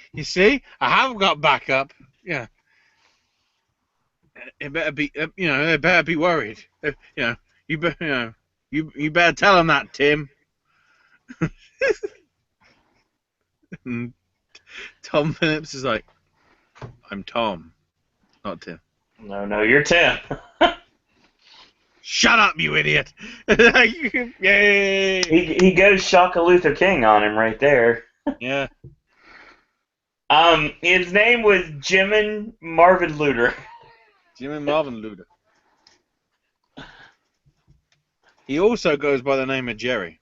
I have got backup. Yeah. It better be, they better be worried. You better tell him that, Tim. And Tom Phillips is like, I'm Tom, not Tim. No, you're Tim. Shut up, you idiot! Yay! He goes Shaka Luther King on him right there. Yeah. His name was Jimin Marvin Luter. Jim and Marvin Luder. He also goes by the name of Jerry.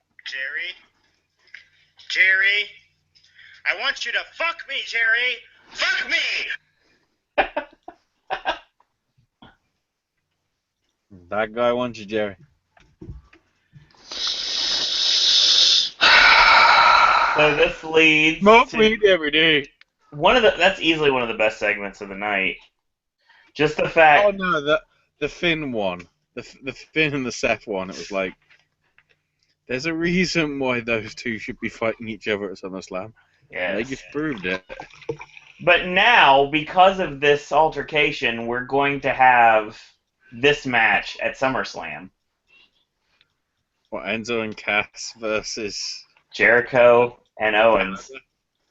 Jerry, I want you to fuck me, Jerry. Fuck me. That guy wants you, Jerry. So this leads Smoke to weed every day. that's easily one of the best segments of the night. Just the fact. Oh no, the Finn one, the Finn and the Seth one. It was like, there's a reason why those two should be fighting each other at SummerSlam. Yes. They just proved it. But now, because of this altercation, we're going to have this match at SummerSlam. What, Enzo and Cass versus Jericho and Owens.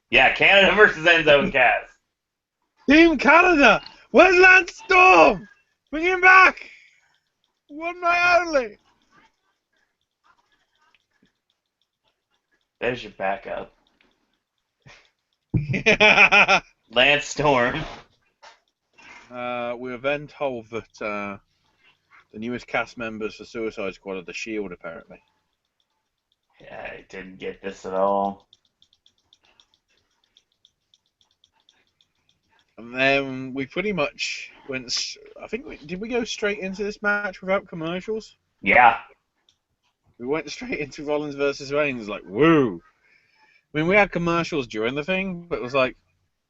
Yeah, Canada versus Enzo and Cass. Team Canada. Where's Lance Storm? Bring him back. One night only. There's your backup. Yeah. Lance Storm. We were then told that the newest cast members for Suicide Squad are the Shield, apparently. Yeah, I didn't get this at all. And then we pretty much went. Did we go straight into this match without commercials? Yeah. We went straight into Rollins versus Reigns, like, woo! I mean, we had commercials during the thing, but it was like,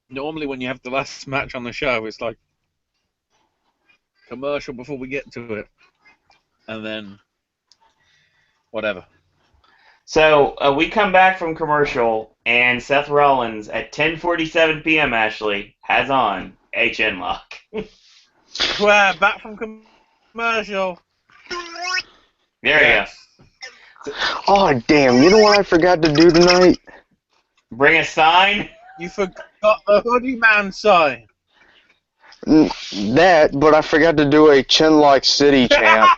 normally when you have the last match on the show, it's like, commercial before we get to it. And then, whatever. So, we come back from commercial, and Seth Rollins, at 10:47 p.m., Ashley, has on a chin lock. We're back from commercial. There you go. Oh, damn. You know what I forgot to do tonight? Bring a sign? You forgot the Hoodie Man sign. That, but I forgot to do a Chinlock City chant.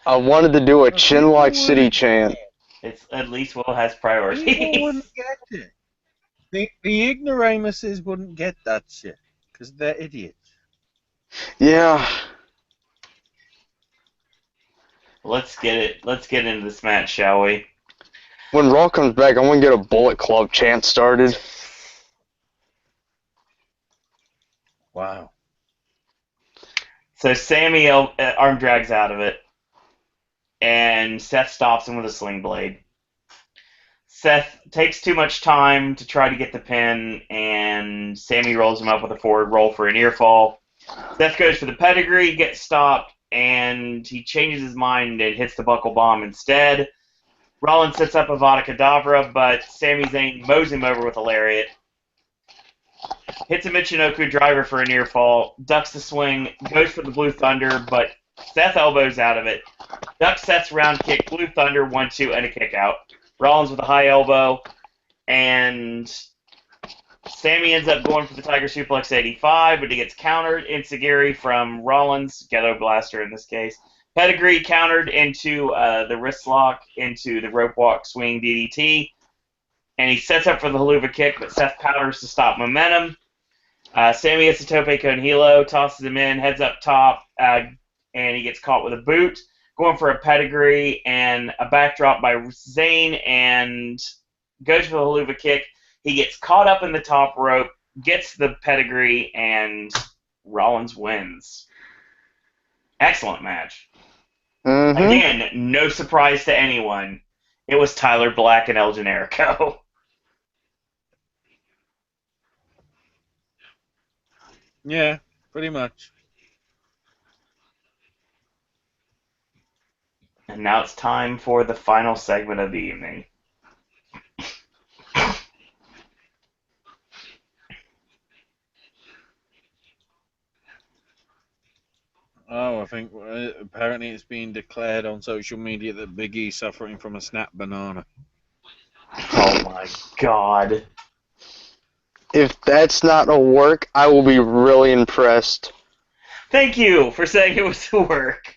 I wanted to do a Chinlock City chant. It's at least Will has People priorities. wouldn't get it. The ignoramuses wouldn't get that shit, because they're idiots. Yeah. Let's get into this match, shall we? When Raw comes back, I want to get a Bullet Club chant started. Wow. So Sammy arm drags out of it, and Seth stops him with a sling blade. Seth takes too much time to try to get the pin, and Sammy rolls him up with a forward roll for a near fall. Seth goes for the pedigree, gets stopped, and he changes his mind and hits the buckle bomb instead. Rollins sets up a Vada Kedavra, but Sami Zayn mows him over with a lariat. Hits a Michinoku driver for a near fall, ducks the swing, goes for the Blue Thunder, but Seth elbows out of it. Ducks Seth's round kick, Blue Thunder, 1-2, and a kick out. Rollins with a high elbow, and Sammy ends up going for the Tiger Suplex 85, but he gets countered. Enziguri from Rollins, Ghetto Blaster in this case, Pedigree countered into the wrist lock into the rope walk swing DDT, and he sets up for the haluva kick, but Seth powders to stop momentum. Sammy gets a tope con hilo, tosses him in, heads up top, and he gets caught with a boot, going for a pedigree and a backdrop by Zayn, and goes for the haluva kick. He gets caught up in the top rope, gets the pedigree, and Rollins wins. Excellent match. Mm-hmm. Again, no surprise to anyone. It was Tyler Black and El Generico. Yeah, pretty much. And now it's time for the final segment of the evening. Oh, I think apparently it's been declared on social media that Big E's suffering from a snap banana. Oh my god. If that's not a work, I will be really impressed. Thank you for saying it was a work.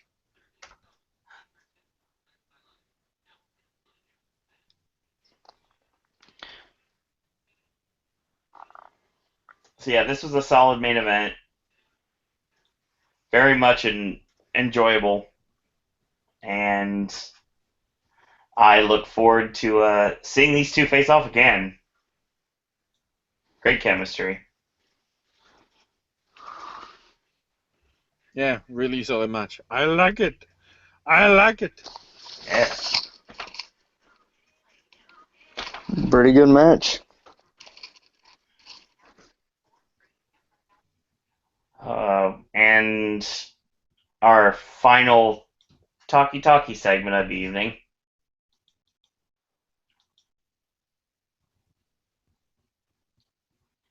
So yeah, this was a solid main event. Very much enjoyable. And I look forward to seeing these two face off again. Great chemistry. Yeah, really solid match. I like it. I like it. Yes. Pretty good match. And our final talkie-talkie segment of the evening.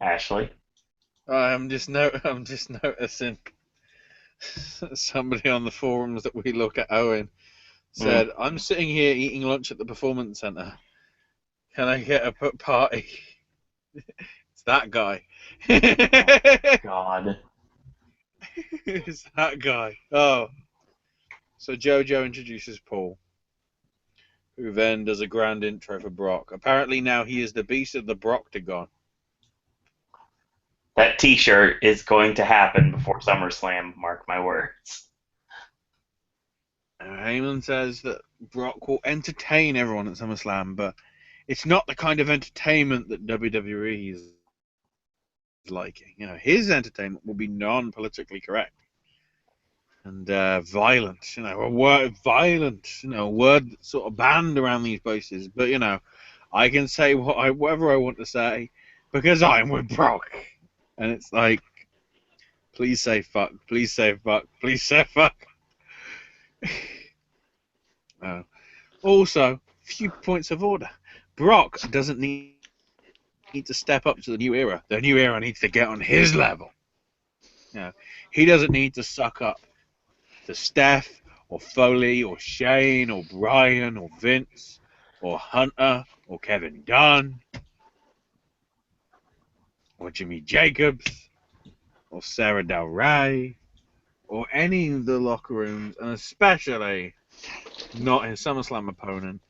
Ashley. I'm just noticing somebody on the forums that we look at, Owen, said, I'm sitting here eating lunch at the Performance Center. Can I get a party? It's that guy. God. It's that guy. Oh. So JoJo introduces Paul, who then does a grand intro for Brock. Apparently now he is the beast of the Brocktagon. That t-shirt is going to happen before SummerSlam, mark my words. Heyman says that Brock will entertain everyone at SummerSlam, but it's not the kind of entertainment that WWE is liking. You know, his entertainment will be non-politically correct and violent. You know, a word violent. You know, a word that's sort of banned around these places. But you know, I can say whatever I want to say because I'm with Brock, and it's like, please say fuck, please say fuck, please say fuck. Also, few points of order. Brock doesn't need to step up to the new era. The new era needs to get on his level. You know, he doesn't need to suck up to Steph or Foley or Shane or Brian or Vince or Hunter or Kevin Dunn or Jimmy Jacobs or Sarah Del Rey or any of the locker rooms, and especially not his SummerSlam opponent,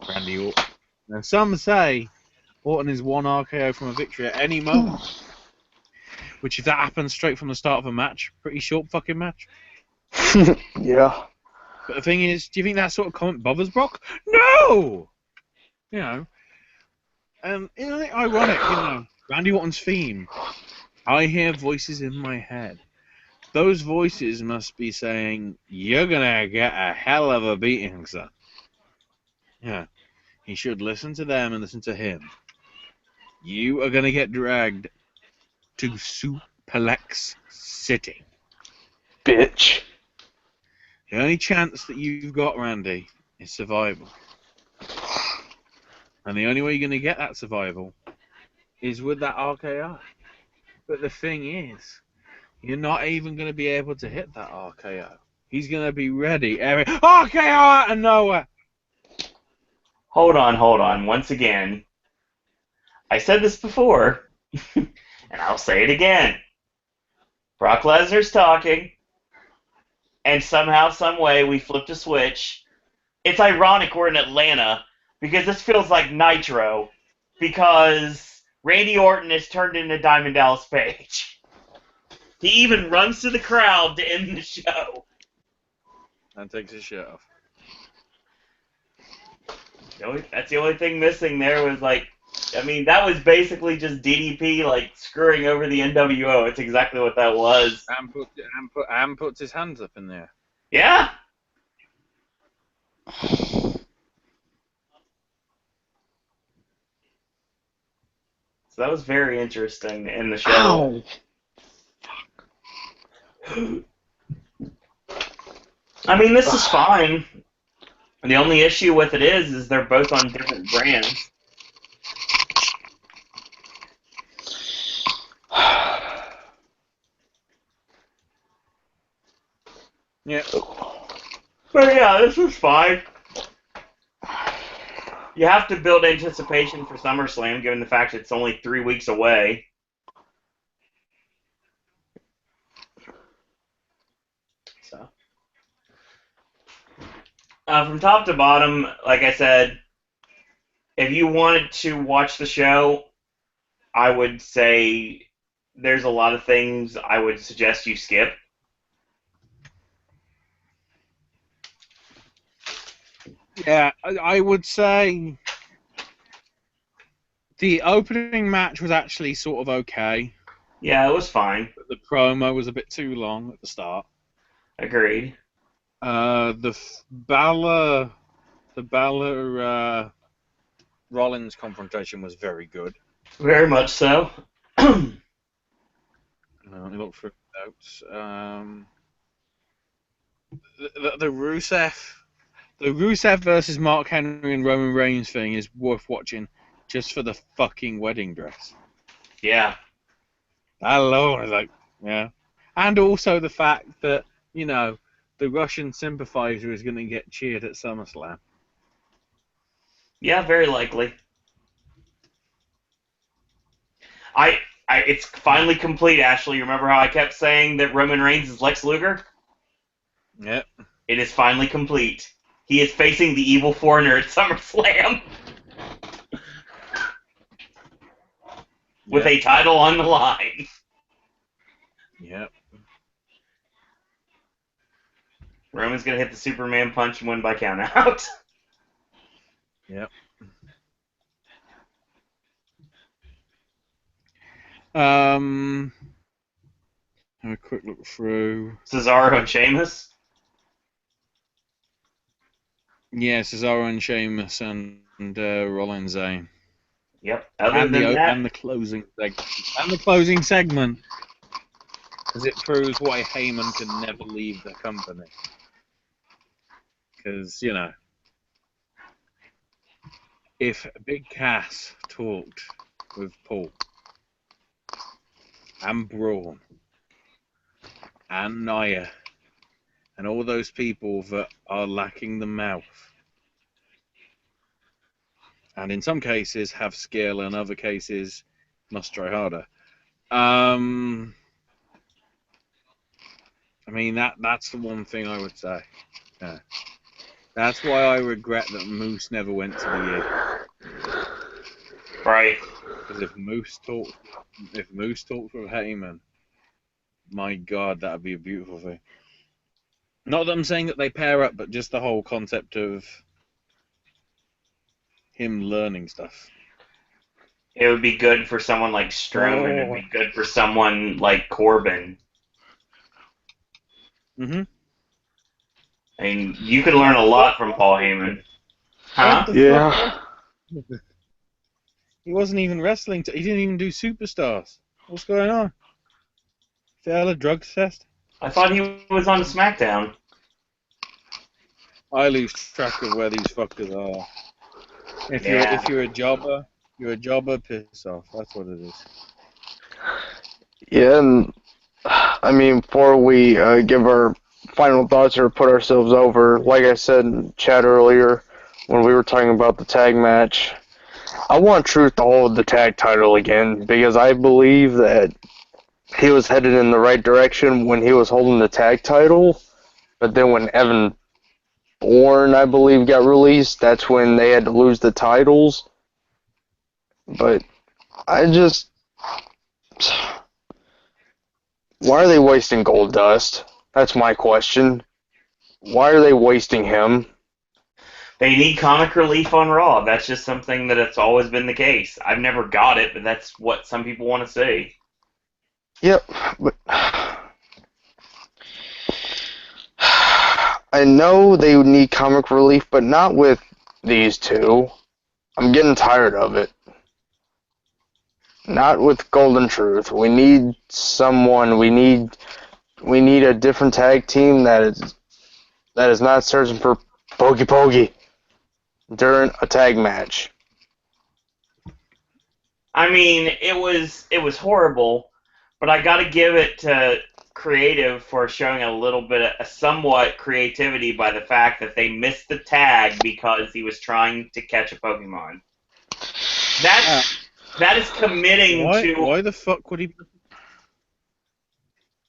Randy Orton. Now, some say Orton is one RKO from a victory at any moment, which if that happens straight from the start of a match, pretty short fucking match. Yeah. But the thing is, do you think that sort of comment bothers Brock? No! You know, ironic, you know, Randy Orton's theme. I hear voices in my head. Those voices must be saying, you're gonna get a hell of a beating, son. Yeah. He should listen to them and listen to him. You are gonna get dragged to Suplex City. Bitch. The only chance that you've got, Randy, is survival. And the only way you're going to get that survival is with that RKO. But the thing is, you're not even going to be able to hit that RKO. He's going to be ready. RKO out of nowhere! Hold on. Once again, I said this before, and I'll say it again. Brock Lesnar's talking, and somehow, some way, we flipped a switch. It's ironic we're in Atlanta because this feels like Nitro because Randy Orton has turned into Diamond Dallas Page. He even runs to the crowd to end the show. And takes his shirt off. That's the only thing missing there was like, I mean, that was basically just DDP like screwing over the NWO. It's exactly what that was. And puts his hands up in there. Yeah. So that was very interesting in the show. Ow. I mean, this is fine. The only issue with it is they're both on different brands. Yeah. But yeah, this was fine. You have to build anticipation for SummerSlam, given the fact it's only 3 weeks away. So, from top to bottom, like I said, if you wanted to watch the show, I would say there's a lot of things I would suggest you skip. Yeah, I would say the opening match was actually sort of okay. Yeah, it was fine. But the promo was a bit too long at the start. Agreed. The Balor Rollins confrontation was very good. Very much so. Let me look for notes. The Rusev versus Mark Henry and Roman Reigns thing is worth watching just for the fucking wedding dress. Yeah. That alone is like, yeah. And also the fact that, you know, the Russian sympathizer is going to get cheered at SummerSlam. Yeah, very likely. It's finally complete, Ashley. Remember how I kept saying that Roman Reigns is Lex Luger? Yep. It is finally complete. He is facing the evil foreigner at SummerSlam. With a title on the line. Yep. Roman's going to hit the Superman punch and win by countout. Yep. Have a quick look through. Cesaro and Sheamus. Yeah, Cesaro and Sheamus and Rollins Zayn. Yep. Other And than that, and the closing segment. And the closing segment. Because it proves why Heyman can never leave the company. Because, you know, if Big Cass talked with Paul and Braun and Nia and all those people that are lacking the mouth, and in some cases have skill and other cases must try harder. I mean, that's the one thing I would say. Yeah. That's why I regret that Moose never went to the E. right. Because if Moose talked with Heyman, my God, that'd be a beautiful thing. Not that I'm saying that they pair up, but just the whole concept of him learning stuff. It would be good for someone like Strowman. It would be good for someone like Corbin. Mm-hmm. I mean, you could learn a lot from Paul Heyman. Huh? Yeah. He wasn't even wrestling. He didn't even do superstars. What's going on? Fail a drug test? I thought he was on SmackDown. I lose track of where these fuckers are. If you're a jobber, piss off. That's what it is. Yeah, and I mean, before we give our final thoughts or put ourselves over, like I said in chat earlier when we were talking about the tag match, I want Truth to hold the tag title again because I believe that he was headed in the right direction when he was holding the tag title, But then when Evan Bourne, I believe, got released, that's when they had to lose the titles. But I just... Why are they wasting Goldust? That's my question. Why are they wasting him? They need comic relief on Raw. That's just something that it's always been the case. I've never got it, but that's what some people want to see. Yep, but... I know they would need comic relief, but not with these two. I'm getting tired of it. Not with Golden Truth. We need someone. We need a different tag team that is not searching for pokey during a tag match. I mean, it was horrible, but I got to give it to creative for showing a little bit of a somewhat creativity by the fact that they missed the tag because he was trying to catch a Pokemon. That is committing to Why the fuck would he?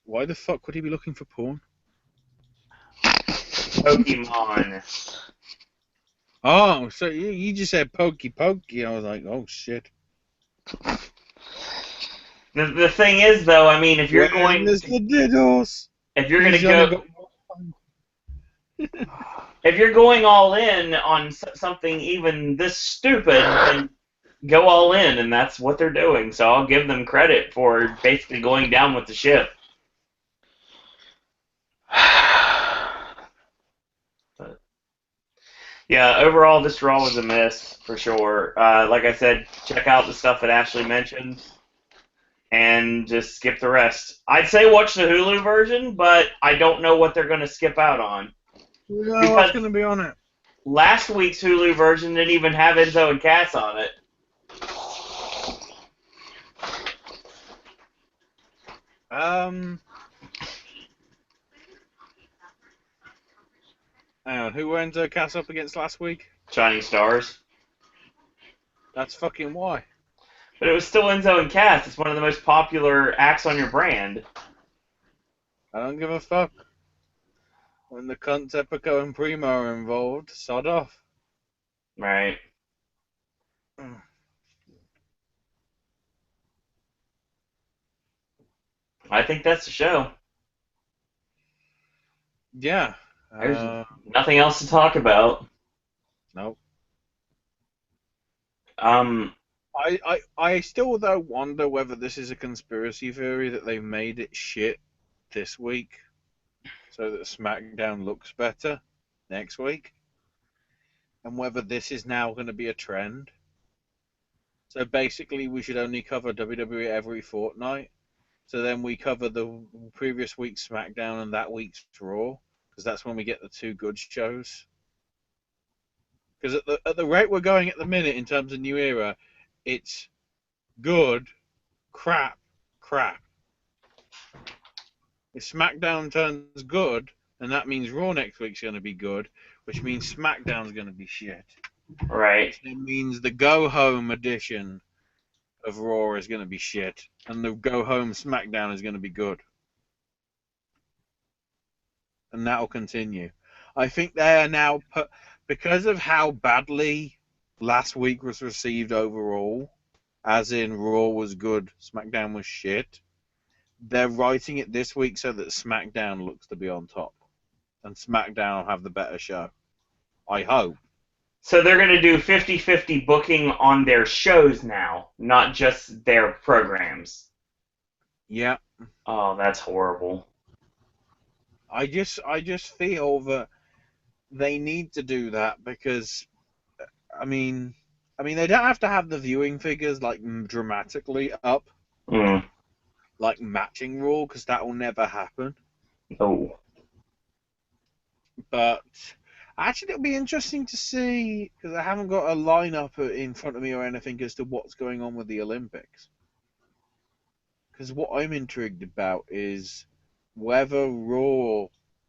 Why the fuck would he be looking for porn? Pokemon. Oh, so you just said pokey. I was like, oh shit. The thing is, though, I mean, if you're going There's the diddles. if you're going to He's only go got- if you're going all in on something even this stupid, then go all in, and that's what they're doing. So I'll give them credit for basically going down with the ship. But, yeah, overall, this Raw was a miss for sure. Like I said, check out the stuff that Ashley mentioned, and just skip the rest. I'd say watch the Hulu version, but I don't know what they're going to skip out on. No, what's gonna be on it? Last week's Hulu version didn't even have Enzo and Cass on it. Hang on, who went Cass up against last week? Shining Stars. That's fucking why. But it was still Enzo and Cass. It's one of the most popular acts on your brand. I don't give a fuck. When the cunts Epico and Primo are involved, sod off. Right. I think that's the show. Yeah. There's nothing else to talk about. Nope. I still though wonder whether this is a conspiracy theory that they've made it shit this week so that SmackDown looks better next week, and whether this is now going to be a trend. So basically, we should only cover WWE every fortnight. So then we cover the previous week's SmackDown and that week's Raw, because that's when we get the two good shows. Because at the rate we're going at the minute in terms of New Era, it's good, crap. If SmackDown turns good, then that means Raw next week's going to be good, which means SmackDown's going to be shit. Right. It means the Go Home edition of Raw is going to be shit, and the Go Home SmackDown is going to be good. And that'll continue. I think they are now, because of how badly last week was received overall, as in Raw was good, SmackDown was shit, they're writing it this week so that SmackDown looks to be on top. And SmackDown will have the better show. I hope. So they're going to do 50-50 booking on their shows now, not just their programs. Yeah. Oh, that's horrible. I just feel that they need to do that because, I mean, they don't have to have the viewing figures like dramatically up, like matching Raw, because that will never happen. Oh. But actually, it'll be interesting to see, because I haven't got a lineup in front of me or anything as to what's going on with the Olympics. Because what I'm intrigued about is whether Raw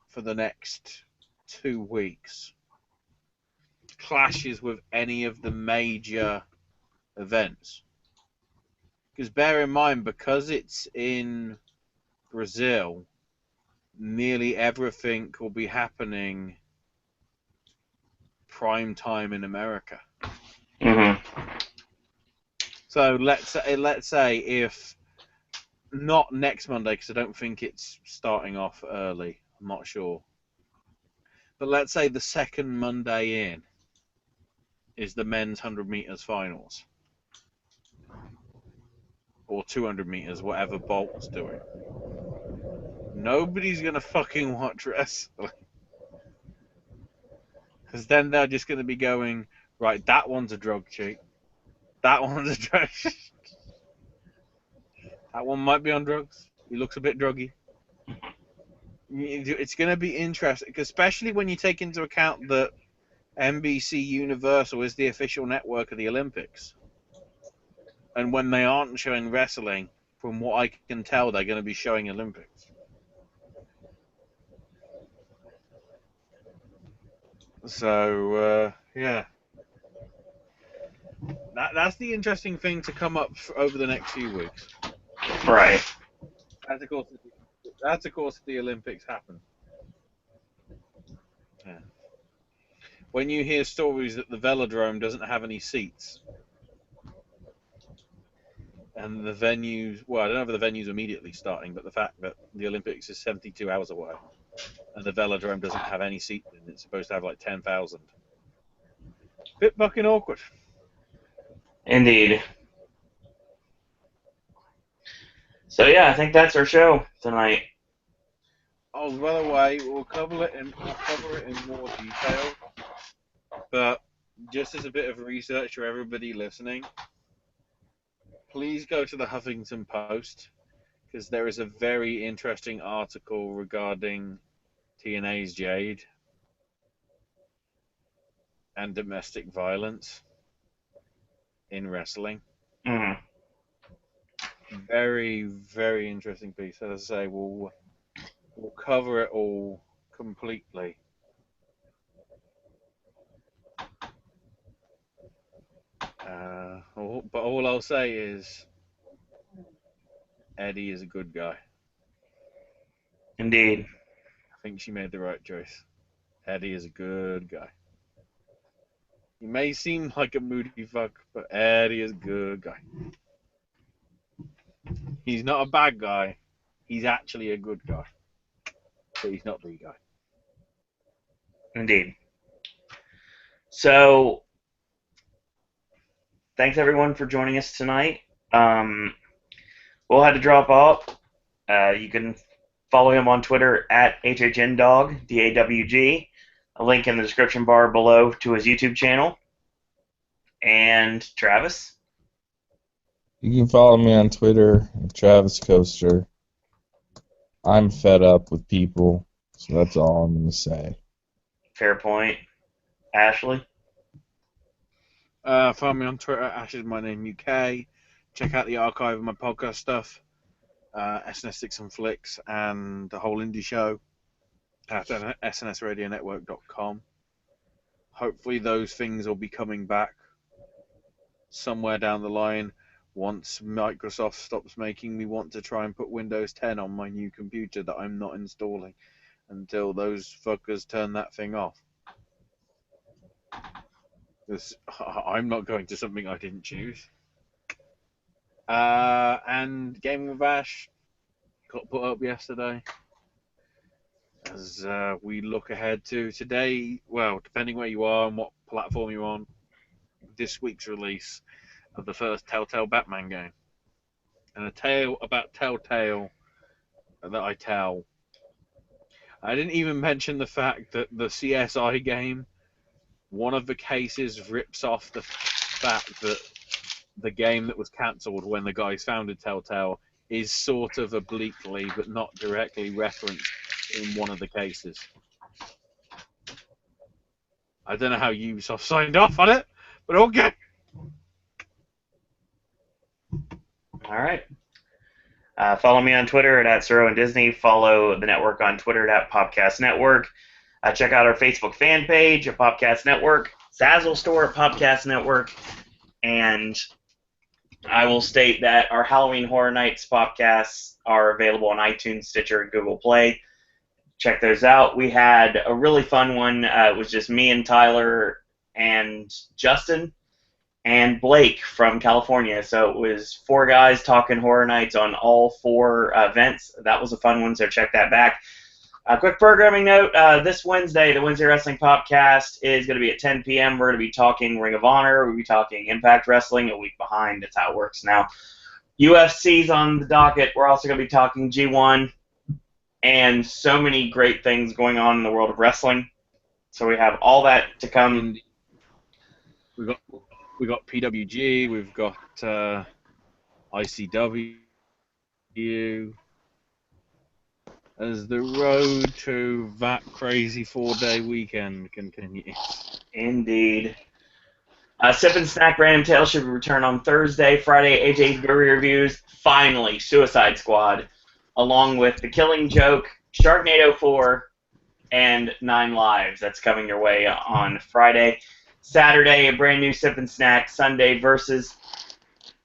for the next 2 weeks clashes with any of the major events. Because bear in mind, because it's in Brazil, nearly everything will be happening prime time in America. Mm-hmm. So let's say if not next Monday, because I don't think it's starting off early. I'm not sure. But let's say the second Monday in is the men's 100 meters finals. Or 200 meters, whatever Bolt's doing. Nobody's going to fucking watch wrestling. Because then they're just going to be going, right, that one's a drug cheat. That one's a drug That one might be on drugs. He looks a bit druggy. It's going to be interesting, especially when you take into account that NBC Universal is the official network of the Olympics. And when they aren't showing wrestling, from what I can tell, they're going to be showing Olympics. So, yeah. That's the interesting thing to come up over the next few weeks. Right. That's of course the Olympics happen. Yeah. When you hear stories that the velodrome doesn't have any seats, and the venues, well, I don't know if the venue's immediately starting, but the fact that the Olympics is 72 hours away, and the velodrome doesn't have any seats, and it's supposed to have like 10,000. Bit fucking awkward. Indeed. So yeah, I think that's our show tonight. Oh, by the way, we'll cover it in more detail. But just as a bit of research for everybody listening, please go to the Huffington Post, because there is a very interesting article regarding TNA's Jade and domestic violence in wrestling. Mm-hmm. Very, very interesting piece. As I say, we'll cover it all completely. But all I'll say is Eddie is a good guy. Indeed. I think she made the right choice. Eddie is a good guy. He may seem like a moody fuck, but Eddie is a good guy. He's not a bad guy. He's actually a good guy. But he's not the guy. Indeed. So, thanks everyone for joining us tonight. We'll have to drop off. You can follow him on Twitter at HHNDawg, DAWG. A link in the description bar below to his YouTube channel. And Travis? You can follow me on Twitter, Travis Coaster. I'm fed up with people, so that's all I'm going to say. Fair point. Ashley? Follow me on Twitter, Ash is my name UK. Check out the archive of my podcast stuff, SNS Sticks and Flicks, and the whole indie show at snsradionetwork.com. Hopefully those things will be coming back somewhere down the line once Microsoft stops making me want to try and put Windows 10 on my new computer that I'm not installing until those fuckers turn that thing off. Because I'm not going to something I didn't choose. And Gaming with Ash got put up yesterday. As we look ahead to today, well, depending where you are and what platform you're on, this week's release of the first Telltale Batman game. And a tale about Telltale that I tell. I didn't even mention the fact that the CSI game, one of the cases rips off the fact that the game that was cancelled when the guys founded Telltale is sort of obliquely but not directly referenced in one of the cases. I don't know how Ubisoft signed off on it, but okay. All right. Follow me on Twitter at Suro and Disney. Follow the network on Twitter at Popcast Network. Check out our Facebook fan page at Popcast Network, Zazzle store at Popcast Network, and I will state that our Halloween Horror Nights podcasts are available on iTunes, Stitcher, and Google Play. check those out. We had a really fun one. It was just me and Tyler and Justin and Blake from California. So it was 4 guys talking Horror Nights on all 4 events. That was a fun one, so check that back. A quick programming note, this Wednesday, the Wednesday Wrestling Popcast is going to be at 10 p.m. We're going to be talking Ring of Honor. We'll be talking Impact Wrestling, a week behind. That's how it works now. UFC's on the docket. We're also going to be talking G1 and so many great things going on in the world of wrestling. So we have all that to come. We got PWG. We've got ICW. As the road to that crazy 4-day weekend continues. Indeed. Sip and Snack Random Tales should return on Thursday. Friday, AJ's Brewery Reviews. Finally, Suicide Squad, along with The Killing Joke, Sharknado 4, and 9 Lives. That's coming your way on Friday. Saturday, a brand new Sip and Snack. Sunday versus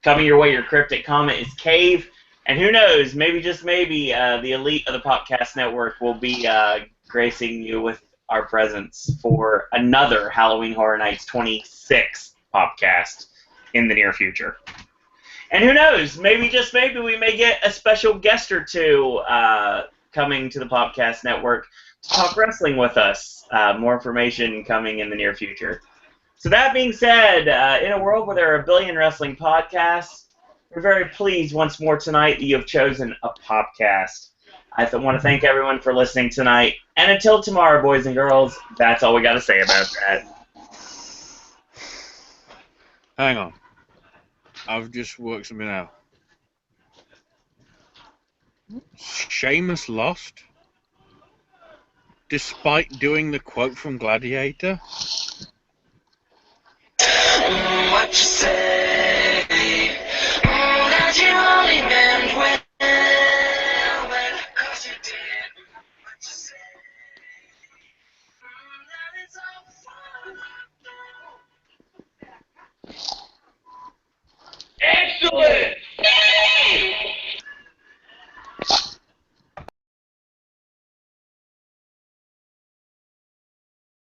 coming your way, your cryptic comment is Cave. And who knows, maybe, just maybe, the elite of the Popcast Network will be gracing you with our presence for another Halloween Horror Nights 26th Popcast in the near future. And who knows, maybe, just maybe, we may get a special guest or two coming to the Popcast Network to talk wrestling with us. More information coming in the near future. So that being said, in a world where there are a billion wrestling podcasts, we're very pleased once more tonight that you have chosen a Popcast. I want to thank everyone for listening tonight. And until tomorrow, boys and girls, that's all we got to say about that. Hang on. I've just worked something out. Sheamus lost? Despite doing the quote from Gladiator? What you say?